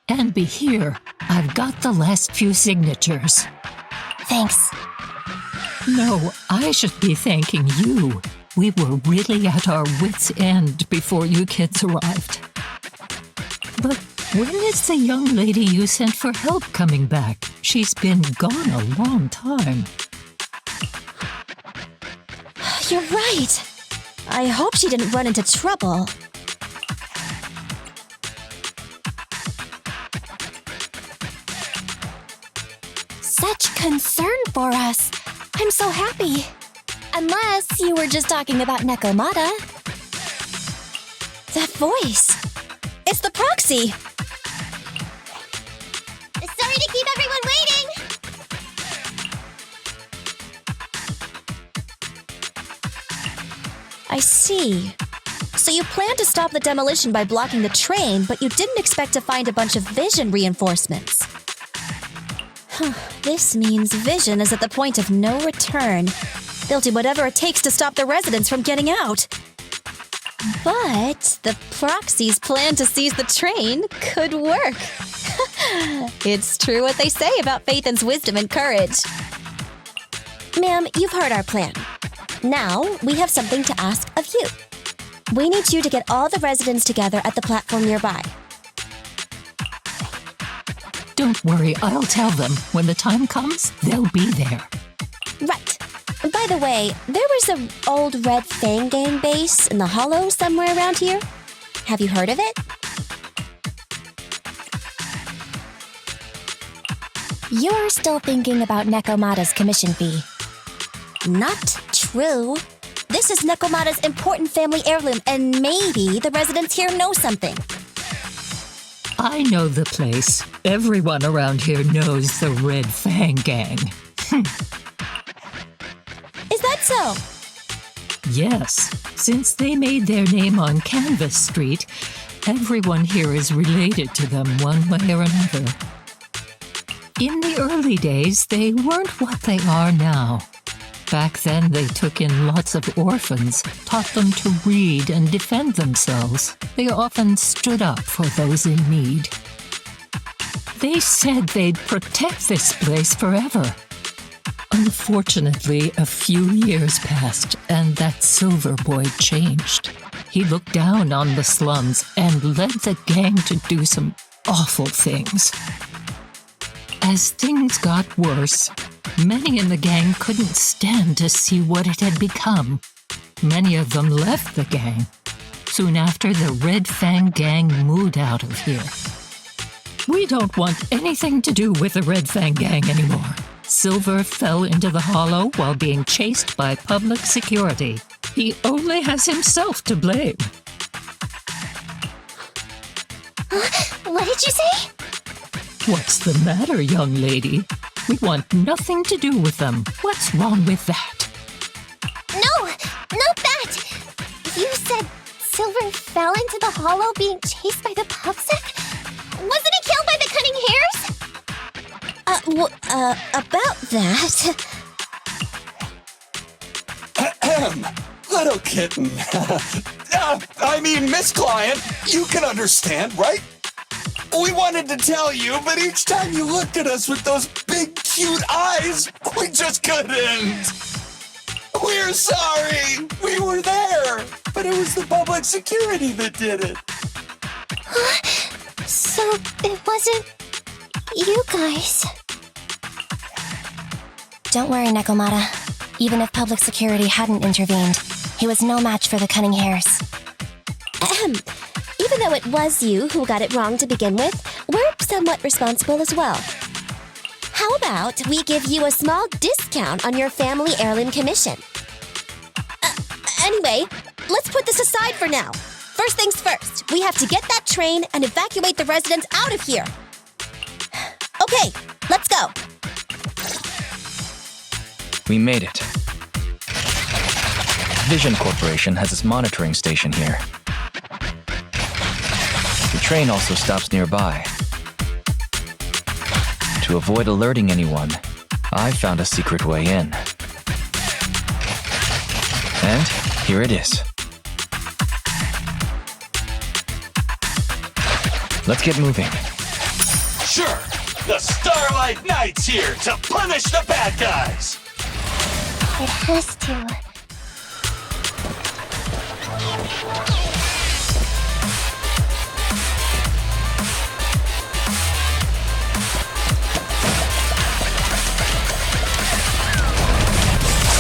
And be here. I've got the last few signatures. Thanks. No, I should be thanking you. We were really at our wits' end before you kids arrived. But when is the young lady you sent for help coming back? She's been gone a long time. You're right. I hope she didn't run into trouble. Such concern for us. I'm so happy. Unless you were just talking about Nekomata. That voice. It's the proxy. Sorry to keep everyone waiting. I see. So you planned to stop the demolition by blocking the train, but you didn't expect to find a bunch of vision reinforcements. This means Vision is at the point of no return. They'll do whatever it takes to stop the residents from getting out. But the proxy's plan to seize the train could work. It's true what they say about Phaethon's wisdom and courage. Ma'am, you've heard our plan. Now, we have something to ask of you. We need you to get all the residents together at the platform nearby. Don't worry, I'll tell them. When the time comes, they'll be there. Right. By the way, there was an old Red Fang gang base in the hollow somewhere around here. Have you heard of it? You're still thinking about Nekomata's commission fee. Not true. This is Nekomata's important family heirloom, and maybe the residents here know something. I know the place. Everyone around here knows the Red Fang gang. Is that so? Yes. Since they made their name on Canvas Street, everyone here is related to them one way or another. In the early days, they weren't what they are now. Back then, they took in lots of orphans, taught them to read and defend themselves. They often stood up for those in need. They said they'd protect this place forever. Unfortunately, a few years passed, and that Silver Boy changed. He looked down on the slums and led the gang to do some awful things. As things got worse, many in the gang couldn't stand to see what it had become. Many of them left the gang. Soon after, the Red Fang gang moved out of here. We don't want anything to do with the Red Fang gang anymore. Silver fell into the hollow while being chased by public security. He only has himself to blame. What did you say? What's the matter, young lady? We want nothing to do with them. What's wrong with that? No, not that. You said Silver fell into the hollow being chased by the pubsec? Wasn't he killed by the cunning hairs? About that. Little kitten. I mean, Miss Client, you can understand, right? We wanted to tell you, but each time you looked at us with those big, cute eyes, we just couldn't. We're sorry. We were there, but it was the public security that did it. Huh? So it wasn't you guys. Don't worry, Nekomata. Even if public security hadn't intervened, he was no match for the cunning hairs. Even though it was you who got it wrong to begin with, we're somewhat responsible as well. How about we give you a small discount on your family heirloom commission? Anyway, let's put this aside for now. First things first, we have to get that train and evacuate the residents out of here. Okay, let's go. We made it. Vision Corporation has its monitoring station here. The train also stops nearby. To avoid alerting anyone, I found a secret way in. And here it is. Let's get moving. Sure, the Starlight Knight's here to punish the bad guys. It has to.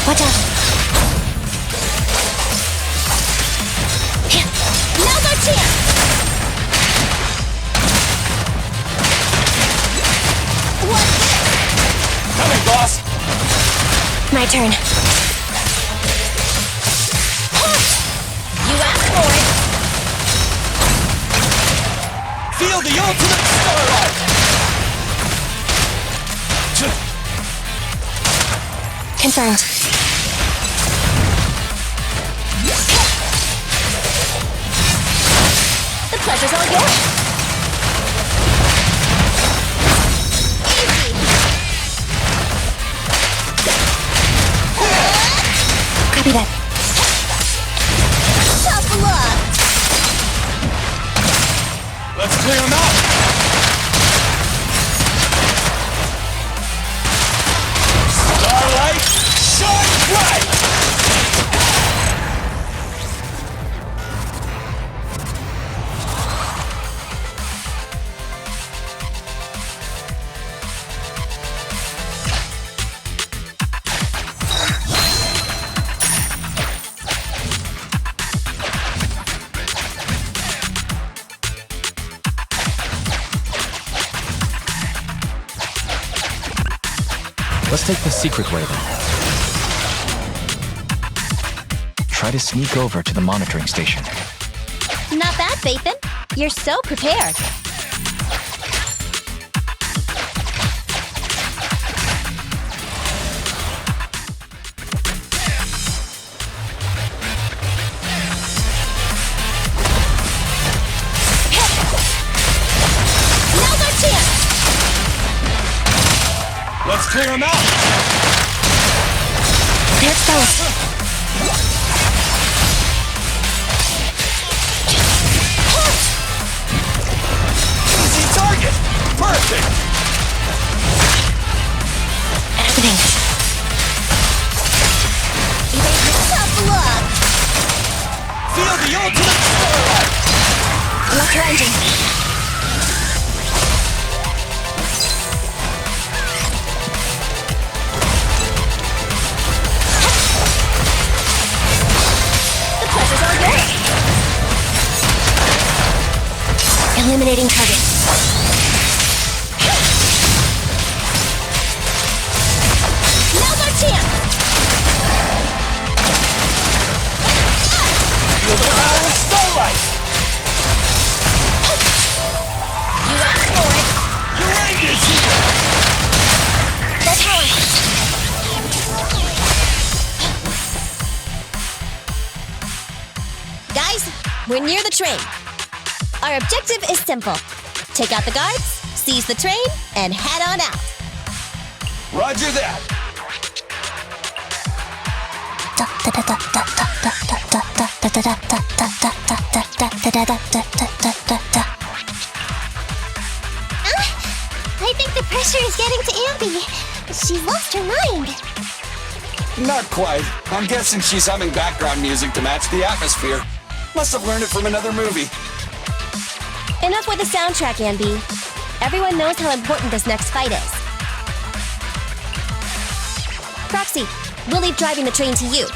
Watch out! Now's our chance! What's this? Coming, boss. My turn. You asked for it. Feel the ultimate Starlight. Confirmed. The pleasure's all yours. Copy that. Tough luck. Let's clear them out. Starlight, shine bright. Let's take the secret way then. Try to sneak over to the monitoring station. Not bad, Phaethon. You're so prepared. Now's our chance! Let's clear them out. There it goes. Easy target. Perfect. Happening. Tough luck. Feel the ultimate Starlight. Lock your engine. The pleasure's all yours. Eliminating target. Now's our chance! Feel the power of Starlight. You asked for it. Your end is here. More power. Guys, we're near the train. Our objective is simple. Take out the guards, seize the train, and head on out. Roger that. I think the pressure is getting to Ambi. She's lost her mind. Not quite. I'm guessing she's humming background music to match the atmosphere. Must have learned it from another movie. Enough with the soundtrack, Ambi. Everyone knows how important this next fight is. Proxy, we'll leave driving the train to you.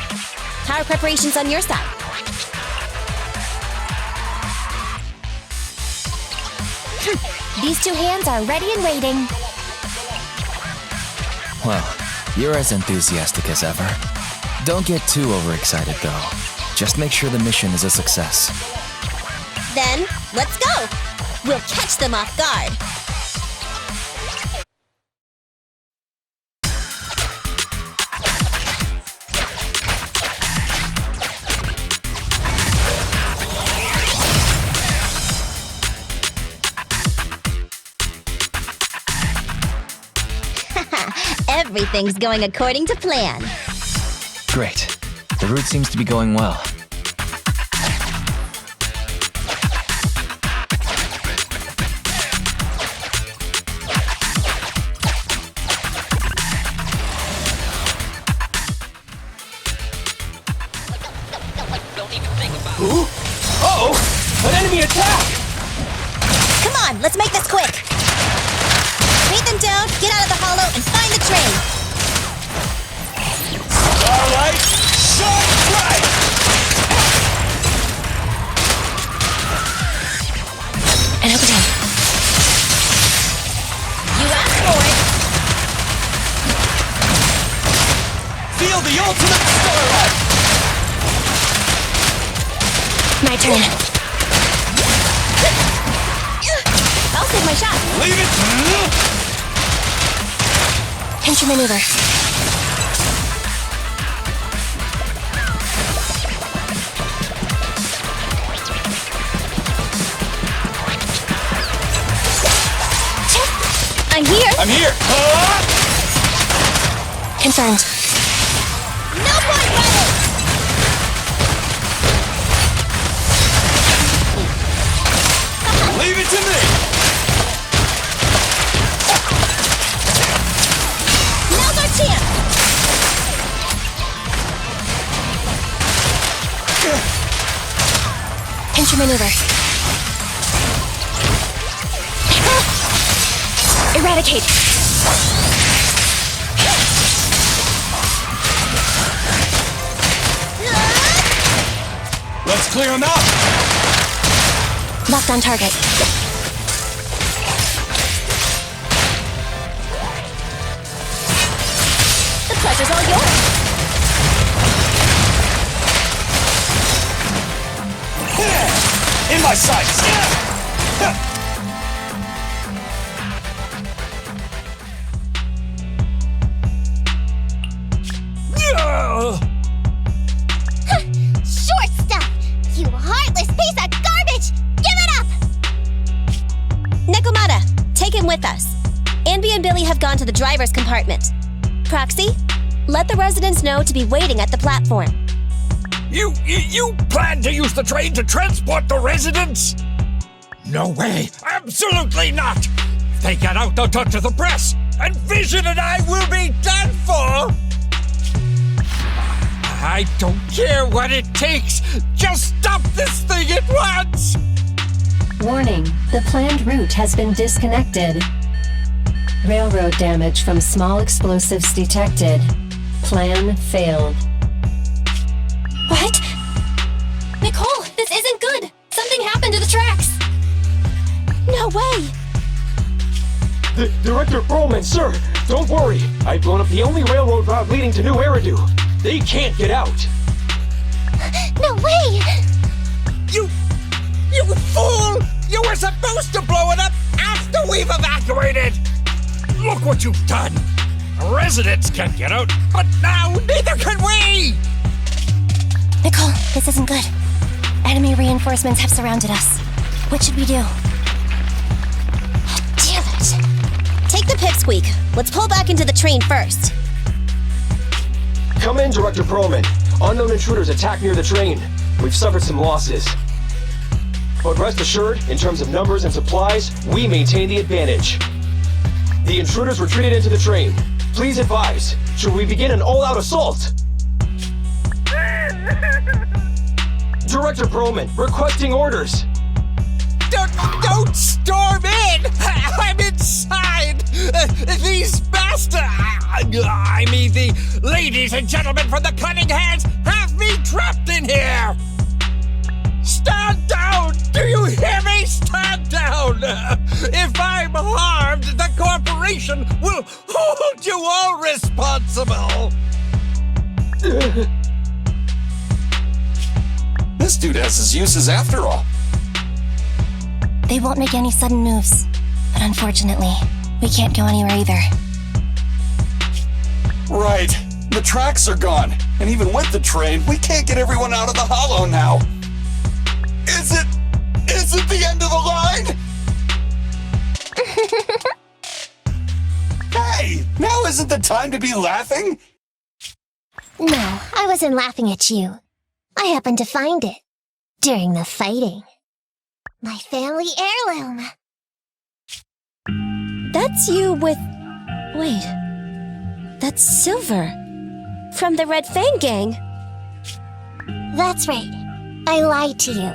Power preparations on your side. These two hands are ready and waiting. Well, you're as enthusiastic as ever. Don't get too overexcited, though. Just make sure the mission is a success. Then, let's go! We'll catch them off guard. Everything's going according to plan. Great. The route seems to be going well. Uh-oh! An enemy attack! Come on, let's make this quick! Beat them down, get out of the hollow, and find the train! Alright, shot right! And over down. You asked for it! Feel the ultimate starlight! My turn. I'll save my shot. Leave it! Pinch your maneuver. I'm here. I'm here! Confirmed. No point running! Leave it to me! Now's our chance! Pinch your maneuver. Eradicate. Let's clear him out! Locked on target. The pleasure's all yours. In my sights! Short stuff! You heartless piece of garbage! Give it up! Nekomata, take him with us. Anby and Billy have gone to the driver's compartment. Proxy, let the residents know to be waiting at the platform. You plan to use the train to transport the residents? No way! Absolutely not! If they get out, they'll talk to the press, and Vision and I will be done for! I don't care what it takes! Just stop this thing at once! Warning, the planned route has been disconnected. Railroad damage from small explosives detected. Plan failed. What? Nicole, this isn't good! Something happened to the tracks! No way! Director Perlman, sir, don't worry. I've blown up the only railroad route leading to New Eridu. They can't get out. No way! You fool! You were supposed to blow it up after we've evacuated! Look what you've done! Residents can't get out, but now neither can we! Nicole, this isn't good. Enemy reinforcements have surrounded us. What should we do? Damn it! Take the pipsqueak. Let's pull back into the train first. Come in, Director Perlman. Unknown intruders attacked near the train. We've suffered some losses. But rest assured, in terms of numbers and supplies, we maintain the advantage. The intruders retreated into the train. Please advise, should we begin an all-out assault? Director Perlman, requesting orders. Don't storm in! I'm inside! These bastards! I mean, the ladies and gentlemen from the Cunning Hands have me trapped in here! Stand down! Do you hear me? Stand down! If I'm harmed, the corporation will hold you all responsible! This dude has his uses after all. They won't make any sudden moves. But unfortunately, we can't go anywhere either. Right. The tracks are gone. And even with the train, we can't get everyone out of the hollow now. Is it the end of the line? Hey, now isn't the time to be laughing? No, I wasn't laughing at you. I happened to find it. During the fighting. My family heirloom. That's you with... Wait. That's Silver. From the Red Fang gang. That's right. I lied to you.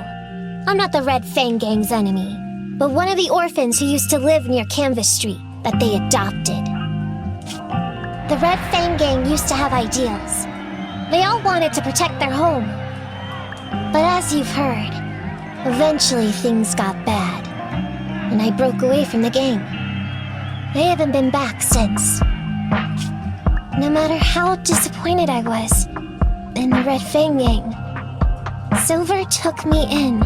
I'm not the Red Fang gang's enemy, but one of the orphans who used to live near Canvas Street that they adopted. The Red Fang gang used to have ideals. They all wanted to protect their home. But as you've heard, eventually things got bad, and I broke away from the gang. They haven't been back since. No matter how disappointed I was in the Red Fang gang, Silver took me in.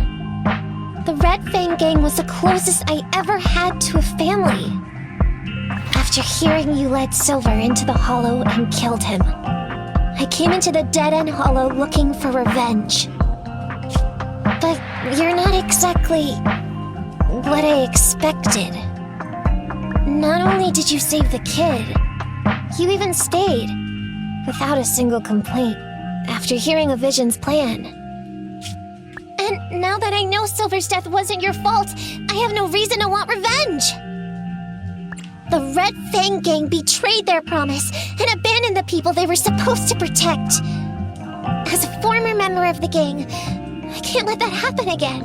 The Red Fang gang was the closest I ever had to a family. After hearing you led Silver into the hollow and killed him, I came into the dead-end hollow looking for revenge. But you're not exactly what I expected. Not only did you save the kid, you even stayed, without a single complaint, after hearing a Vision's plan. And now that I know Silver's death wasn't your fault, I have no reason to want revenge! The Red Fang gang betrayed their promise and abandoned the people they were supposed to protect. As a former member of the gang, I can't let that happen again.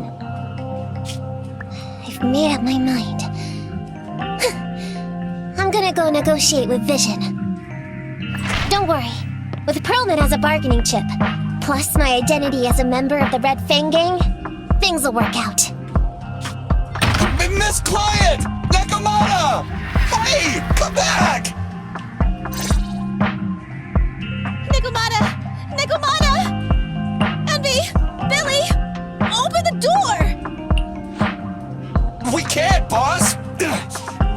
I've made up my mind. I'm gonna go negotiate with Vision. Don't worry. With Perlman as a bargaining chip, plus my identity as a member of the Red Fang gang, things will work out. Miss Client! Nekomata! Hey, come back! Nekomata! Nekomata! Envy! Billy! Open the door! We can't, boss!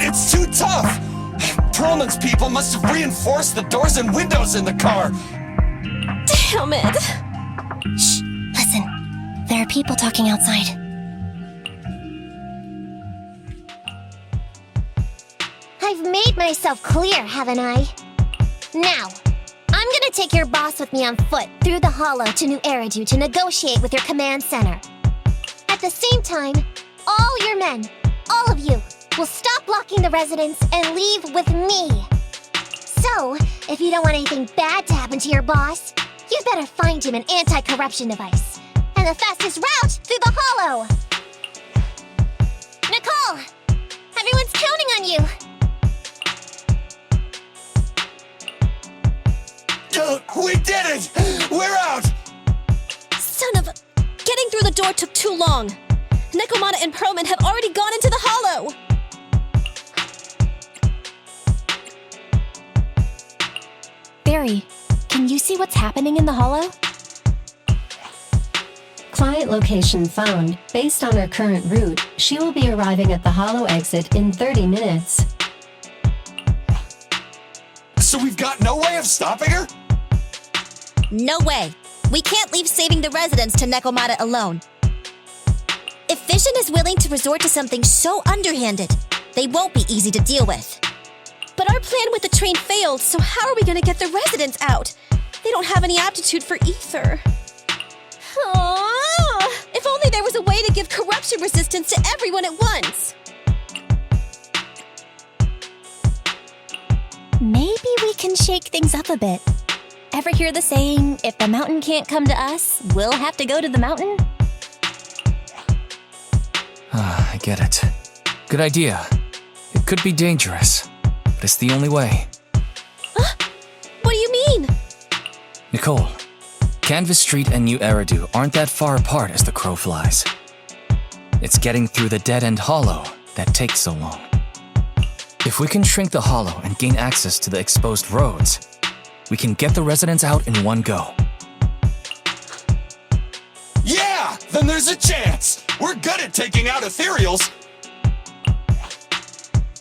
It's too tough! Perlman's people must have reinforced the doors and windows in the car! Damn it! Shh, listen. There are people talking outside. I've made myself clear, haven't I? Now, I'm gonna take your boss with me on foot through the hollow to New Eridu to negotiate with your command center. At the same time, all your men, all of you, will stop blocking the residents and leave with me. So, if you don't want anything bad to happen to your boss, you'd better find him an anti-corruption device. And the fastest route through the hollow. Nicole! Everyone's counting on you! We did it! We're out! Son of a... Getting through the door took too long. Nekomata and Perlman have already gone into the hollow! Barry, can you see what's happening in the hollow? Client location found. Based on her current route, she will be arriving at the hollow exit in 30 minutes. So we've got no way of stopping her? No way. We can't leave saving the residents to Nekomata alone. If Vision is willing to resort to something so underhanded, they won't be easy to deal with. But our plan with the train failed, so how are we going to get the residents out? They don't have any aptitude for ether. Aww. If only there was a way to give corruption resistance to everyone at once. Maybe we can shake things up a bit. Ever hear the saying, if the mountain can't come to us, we'll have to go to the mountain? I get it. Good idea. It could be dangerous, but it's the only way. What do you mean? Nicole, Canvas Street and New Eridu aren't that far apart as the crow flies. It's getting through the dead-end hollow that takes so long. If we can shrink the hollow and gain access to the exposed roads, we can get the residents out in one go. Yeah! Then there's a chance! We're good at taking out ethereals!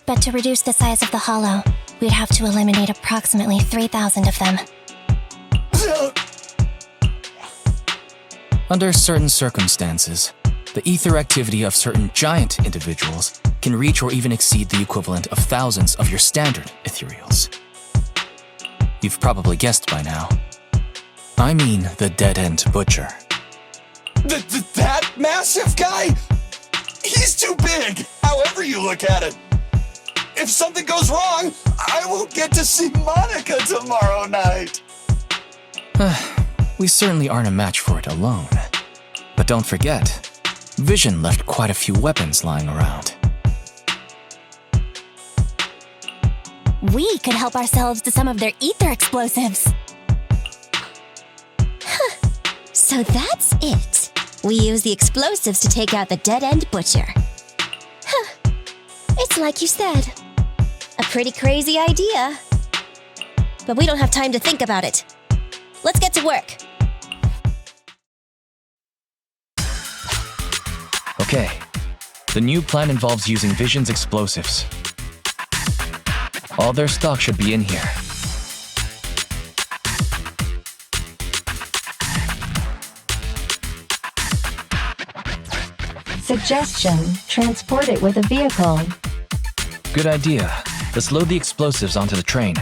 But to reduce the size of the hollow, we'd have to eliminate approximately 3,000 of them. Under certain circumstances, the ether activity of certain giant individuals can reach or even exceed the equivalent of thousands of your standard ethereals. You've probably guessed by now. I mean the dead-end butcher. That massive guy? He's too big, however you look at it. If something goes wrong, I won't get to see Monica tomorrow night. We certainly aren't a match for it alone. But don't forget, Vision left quite a few weapons lying around. We could help ourselves to some of their ether explosives. So that's it. We use the explosives to take out the dead-end butcher. It's like you said. A pretty crazy idea. But we don't have time to think about it. Let's get to work. Okay, the new plan involves using Vision's explosives. All their stock should be in here. Suggestion: transport it with a vehicle. Good idea. Let's load the explosives onto the train.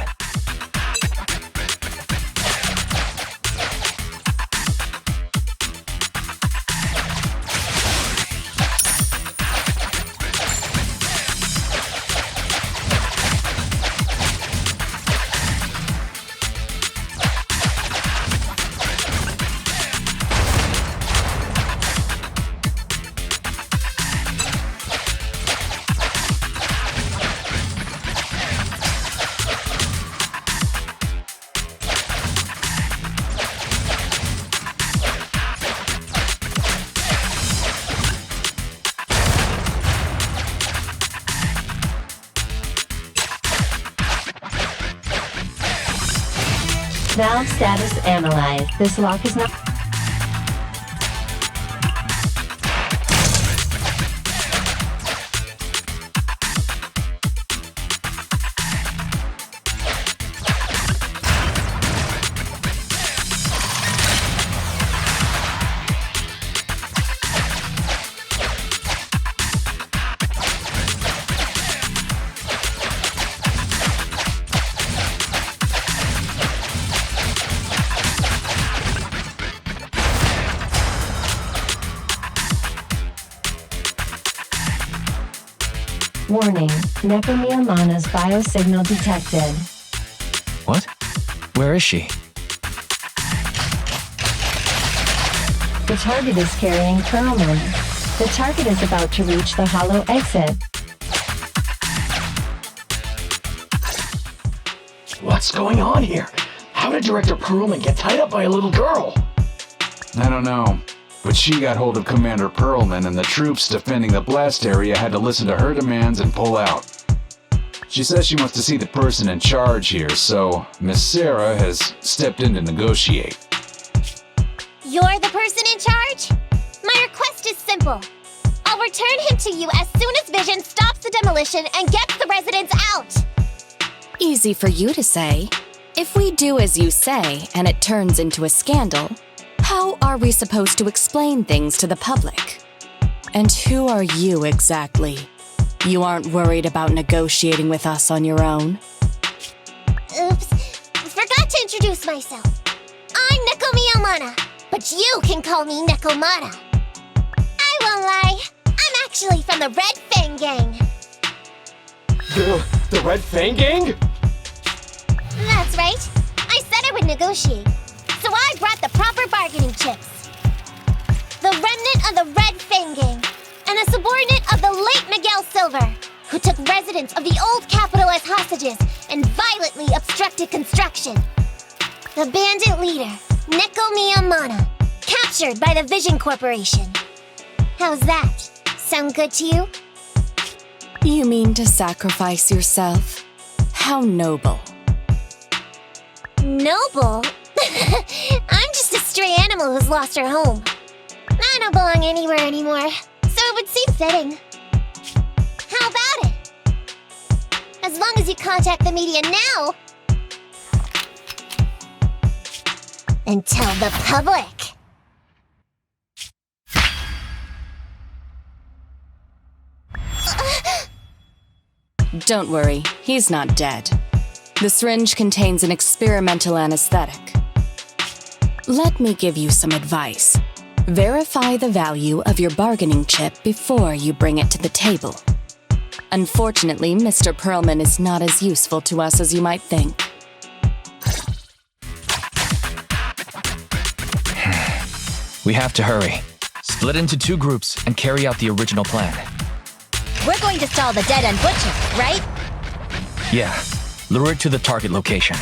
Valve status analyzed. This lock is not... Warning, Nekomata's biosignal detected. What? Where is she? The target is carrying Perlman. The target is about to reach the hollow exit. What's going on here? How did Director Perlman get tied up by a little girl? I don't know, but she got hold of Commander Perlman, and the troops defending the blast area had to listen to her demands and pull out. She says she wants to see the person in charge here, so Miss Sarah has stepped in to negotiate. You're the person in charge? My request is simple. I'll return him to you as soon as Vision stops the demolition and gets the residents out. Easy for you to say. If we do as you say and it turns into a scandal, how are we supposed to explain things to the public? And who are you exactly? You aren't worried about negotiating with us on your own? Oops, forgot to introduce myself. I'm Nekomata, but you can call me Nekomata. I won't lie, I'm actually from the Red Fang Gang. The Red Fang Gang? That's right. I said I would negotiate, so I brought the proper bargaining chips. The remnant of the Red Fang Gang, and a subordinate of the late Miguel Silver, who took residents of the old capital as hostages and violently obstructed construction. The bandit leader, Nekomata, captured by the Vision Corporation. How's that? Sound good to you? You mean to sacrifice yourself? How noble. Noble? I'm just a stray animal who's lost her home. I don't belong anywhere anymore, so it would seem fitting. How about it? As long as you contact the media now and tell the public. Don't worry, he's not dead. The syringe contains an experimental anesthetic. Let me give you some advice. Verify the value of your bargaining chip before you bring it to the table. Unfortunately, Mr. Perlman is not as useful to us as you might think. We have to hurry. Split into 2 groups and carry out the original plan. We're going to stall the dead-end butcher, right? Yeah, lure it to the target location.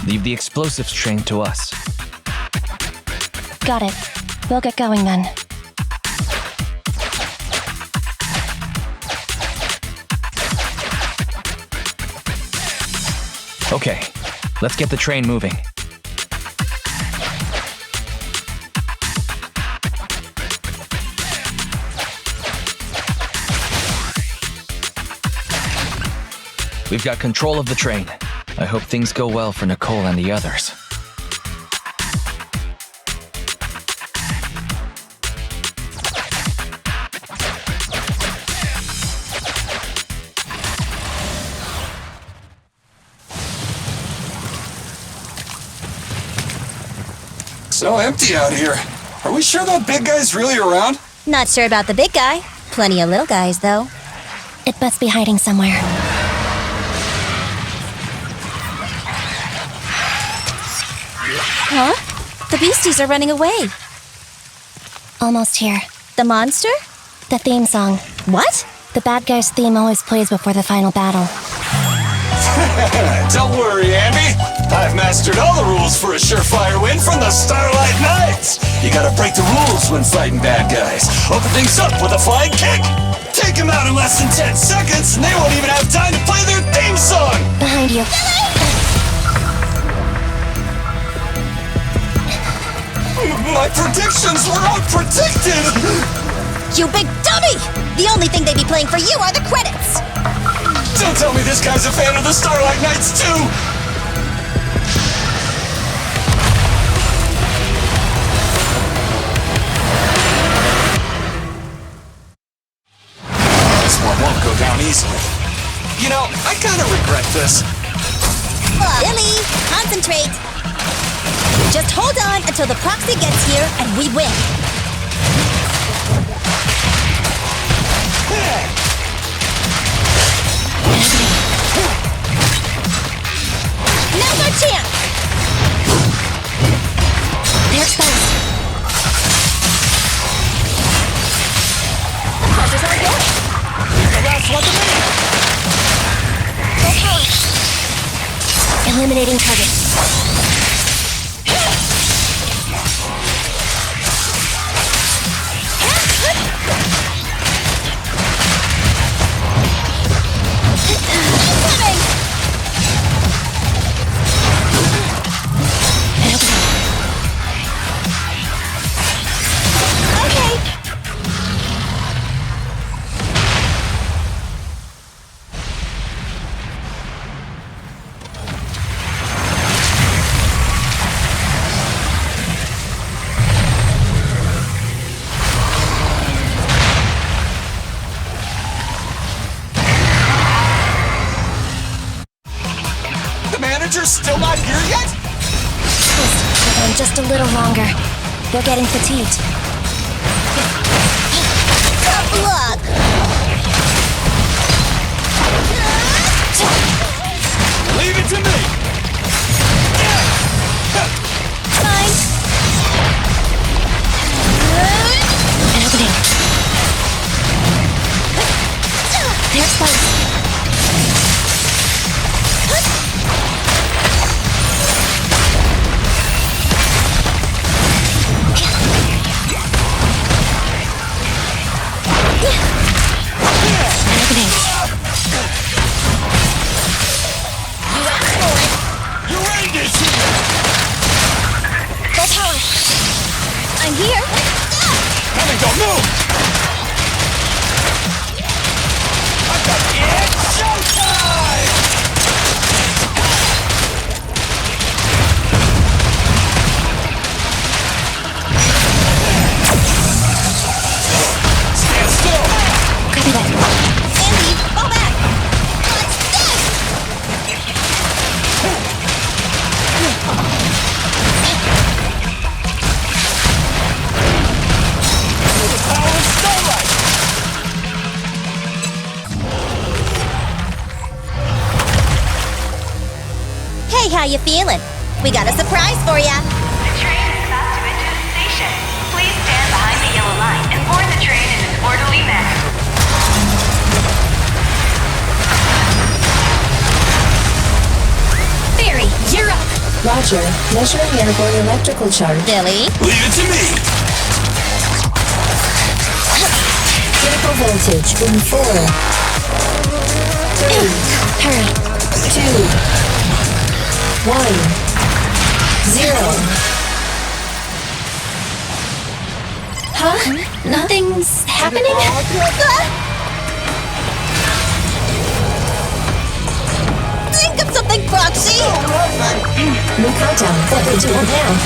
Leave the explosives train to us. Got it. We'll get going then. Okay, let's get the train moving. We've got control of the train. I hope things go well for Nicole and the others. So empty out here. Are we sure that big guy's really around? Not sure about the big guy. Plenty of little guys, though. It must be hiding somewhere. Huh? The beasties are running away. Almost here. The monster? The theme song. What? The bad guy's theme always plays before the final battle. Don't worry, Andy. I've mastered all the rules for a surefire win from the Starlight Knights. You gotta break the rules when fighting bad guys. Open things up with a flying kick. Take them out in less than 10 seconds, and they won't even have time to play their theme song. Behind you. My predictions were unpredicted! You big dummy! The only thing they be playing for you are the credits! Don't tell me this guy's a fan of the Starlight Knights, too! This one won't go down easily. You know, I kinda regret this. Billy, concentrate! Just hold on until the proxy gets here and we win. Now's our chance! They're exposed. The pressure's on yours. The last one to me! Go power. Eliminating target. just a little longer. They're getting fatigued. Tough luck! Leave it to me! Fine. Happening. There's Spice. I'm here. Coming, don't move! I've got it! Showtime! Stand still! Copy that. Andy, fall back! What's this? Hey, how you feeling? We got a surprise for ya. The train is about to enter the station. Please stand behind the yellow line and board the train in an orderly manner. Barry, you're up. Roger. Measuring airborne electrical charge. Billy. Leave it to me! Critical voltage in 4, 3, Hurry. 2, 1, 0. Huh? Nothing's happening? Think of something, Proxy! Nekomata, what do we do now?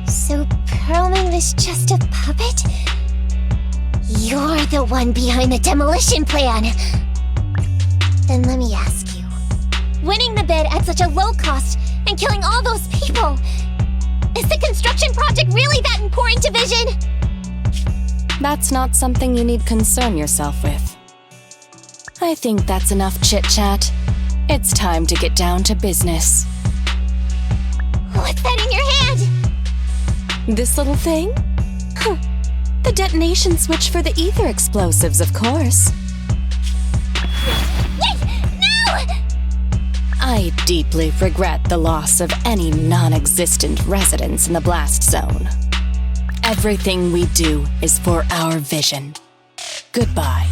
So Perlman was just a puppet? You're the one behind the demolition plan! Then let me ask you. Winning the bid at such a low cost and killing all those people, is the construction project really that important to Vision? That's not something you need concern yourself with. I think that's enough chit-chat. It's time to get down to business. What's that in your hand? This little thing? Huh. The detonation switch for the ether explosives, of course. Wait! No! I deeply regret the loss of any non-existent residents in the blast zone. Everything we do is for our vision. Goodbye.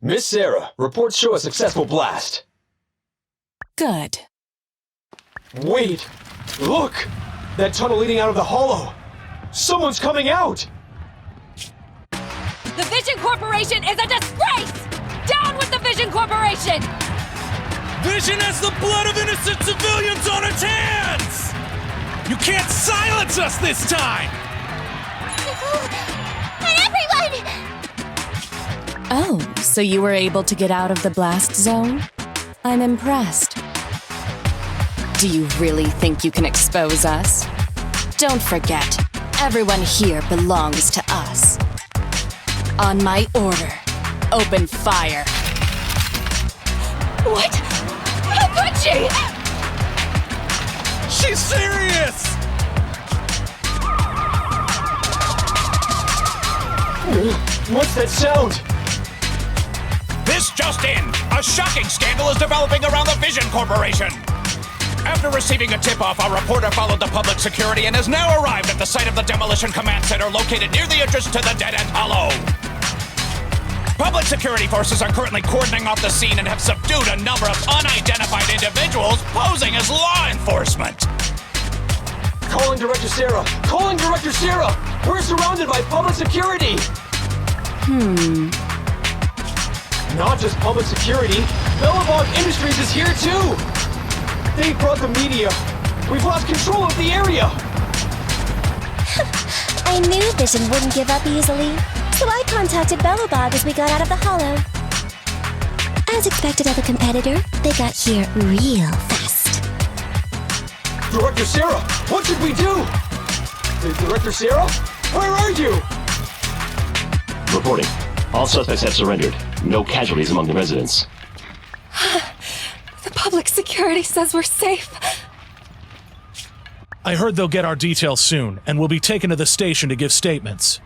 Miss Sarah, reports show a successful blast. Good. Wait! Look! That tunnel leading out of the hollow! Someone's coming out! The Vision Corporation is a disgrace! Down with the Vision Corporation! Vision has the blood of innocent civilians on its hands! You can't silence us this time! And everyone! Oh, so you were able to get out of the blast zone? I'm impressed. Do you really think you can expose us? Don't forget, everyone here belongs to us. On my order, open fire. What? How could she? She's serious! What's that sound? This just in! A shocking scandal is developing around the Vision Corporation! After receiving a tip-off, our reporter followed the public security and has now arrived at the site of the demolition command center located near the entrance to the dead-end hollow. Public security forces are currently cordoning off the scene and have subdued a number of unidentified individuals posing as law enforcement. Calling Director Sarah! Calling Director Sarah! We're surrounded by public security! Not just public security, Bellabog Industries is here too! They brought the media, We've lost control of the area! I knew Vision wouldn't give up easily, so I contacted Bellowbob as we got out of the hollow. As expected of a competitor, they got here real fast. Director Sarah, what should we do? Director Sarah? Where are you? Reporting. All suspects have surrendered. No casualties among the residents. The public security says we're safe. I heard they'll get our details soon, and we'll be taken to the station to give statements.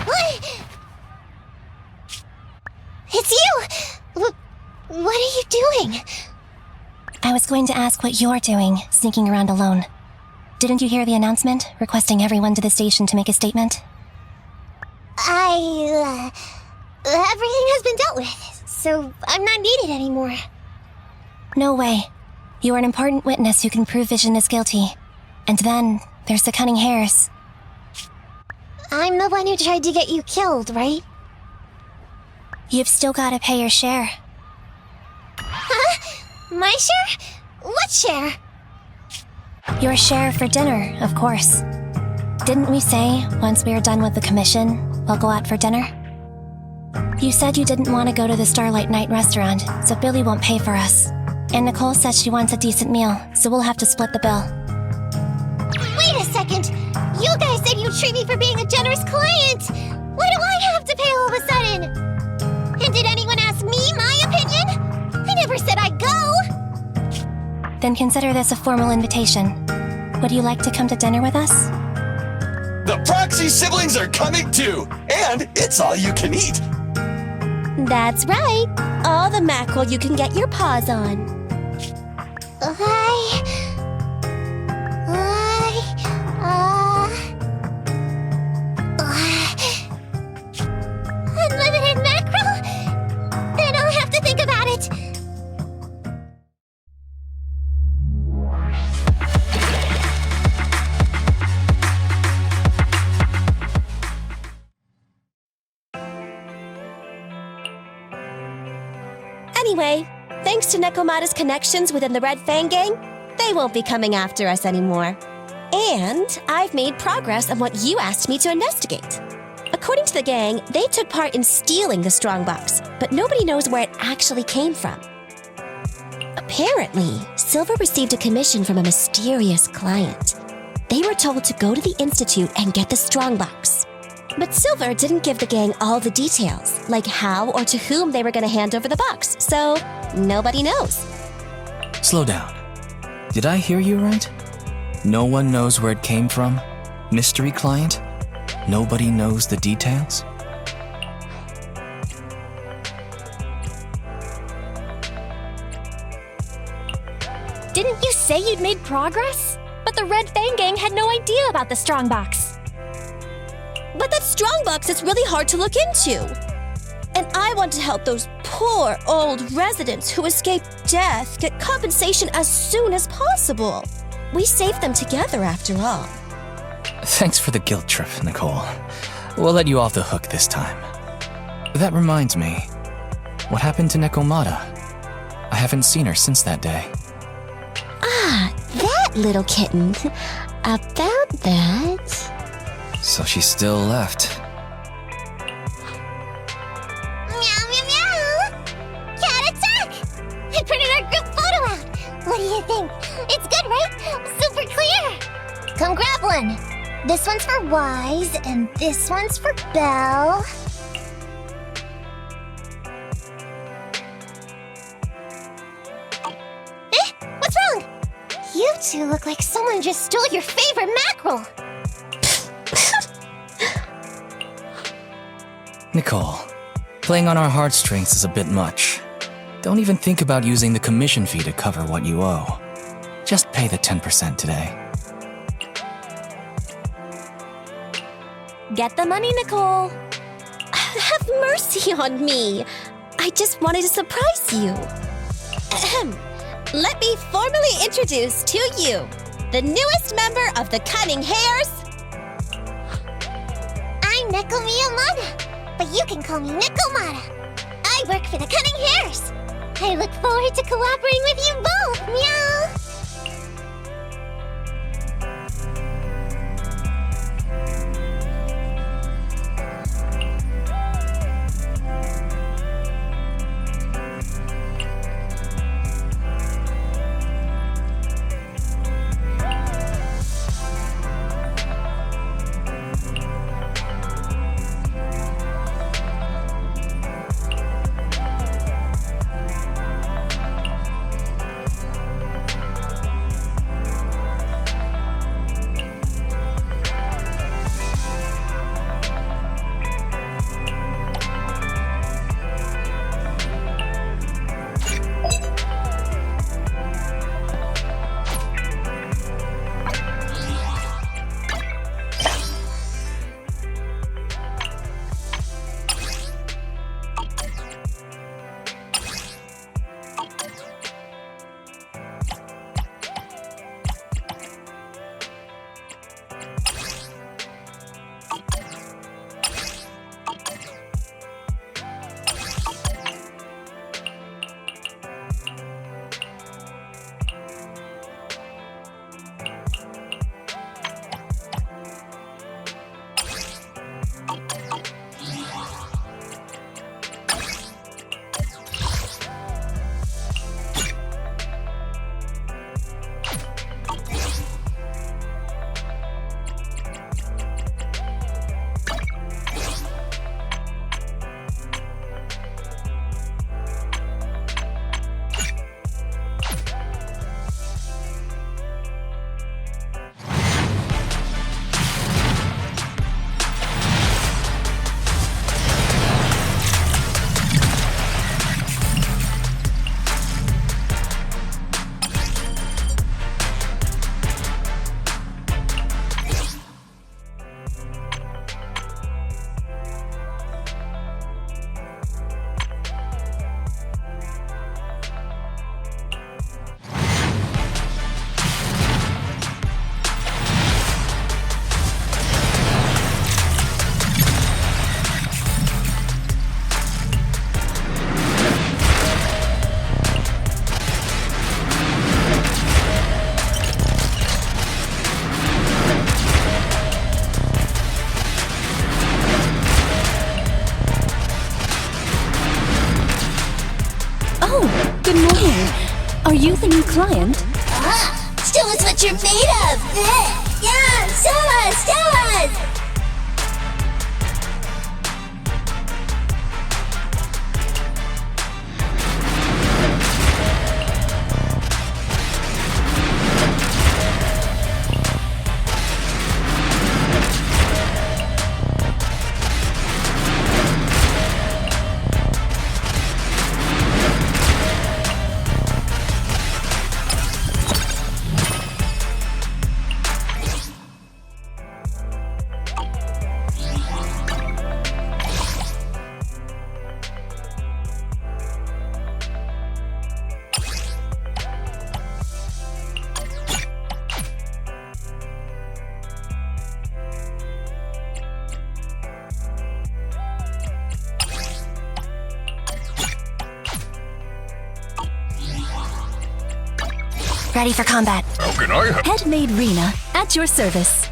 What? It's you! What are you doing? I was going to ask what you're doing, sneaking around alone. Didn't you hear the announcement, requesting everyone to the station to make a statement? Everything has been dealt with, so I'm not needed anymore. No way. You are an important witness who can prove Vision is guilty. And then, there's the cunning hares. I'm the one who tried to get you killed, right? You've still gotta pay your share. Huh? My share? What share? Your share for dinner, of course. Didn't we say, once we are done with the commission, we'll go out for dinner? You said you didn't want to go to the Starlight Night restaurant, so Billy won't pay for us. And Nicole says she wants a decent meal, so we'll have to split the bill. Wait a second! You guys said you'd treat me for being a generous client! Why do I have to pay all of a sudden? And did anyone ask me my opinion? I never said I'd go! Then consider this a formal invitation. Would you like to come to dinner with us? The Proxy siblings are coming too! And it's all you can eat! That's right! All the mackerel you can get your paws on. Unlimited mackerel? Then I'll have to think about it. Anyway, thanks to Nekomata's connections within the Red Fang gang, they won't be coming after us anymore. And I've made progress on what you asked me to investigate. According to the gang, they took part in stealing the strongbox, but nobody knows where it actually came from. Apparently, Silver received a commission from a mysterious client. They were told to go to the Institute and get the strongbox. But Silver didn't give the gang all the details, like how or to whom they were going to hand over the box, so nobody knows. Slow down. Did I hear you right? No one knows where it came from? Mystery client? Nobody knows the details? Didn't you say you'd made progress? But the Red Fang gang had no idea about the strongbox. But that strongbox is really hard to look into. And I want to help those poor old residents who escaped death get compensation as soon as possible. We saved them together after all. Thanks for the guilt trip, Nicole. We'll let you off the hook this time. That reminds me, what happened to Nekomata? I haven't seen her since that day. Ah, that little kitten. About that... So she still left. Meow, meow, meow! Cat attack! I printed our group photo out! What do you think? It's good, right? Super clear! Come grab one. This one's for Wise, and this one's for Belle. What's wrong? You two look like someone just stole your favorite mackerel. Nicole, playing on our heartstrings is a bit much. Don't even think about using the commission fee to cover what you owe. Just pay the 10% today. Get the money, Nicole. Have mercy on me. I just wanted to surprise you. Ahem. Let me formally introduce to you the newest member of the Cunning Hares. I'm Nekomata, but you can call me Nekomata. I work for the Cunning Hares. I look forward to cooperating with you both, meow! Good morning. Are you the new client? Show us what you're made of! Yeah, show us! Show us! Ready for combat. How can I help? Head maid Rena, at your service.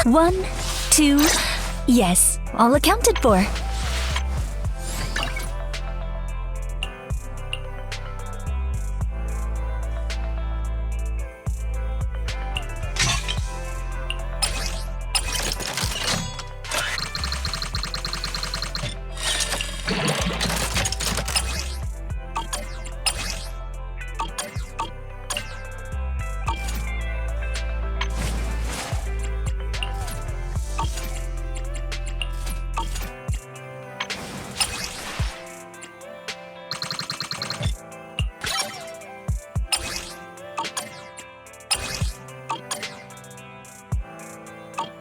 1, 2, yes, all accounted for.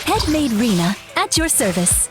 Head maid Rena, at your service.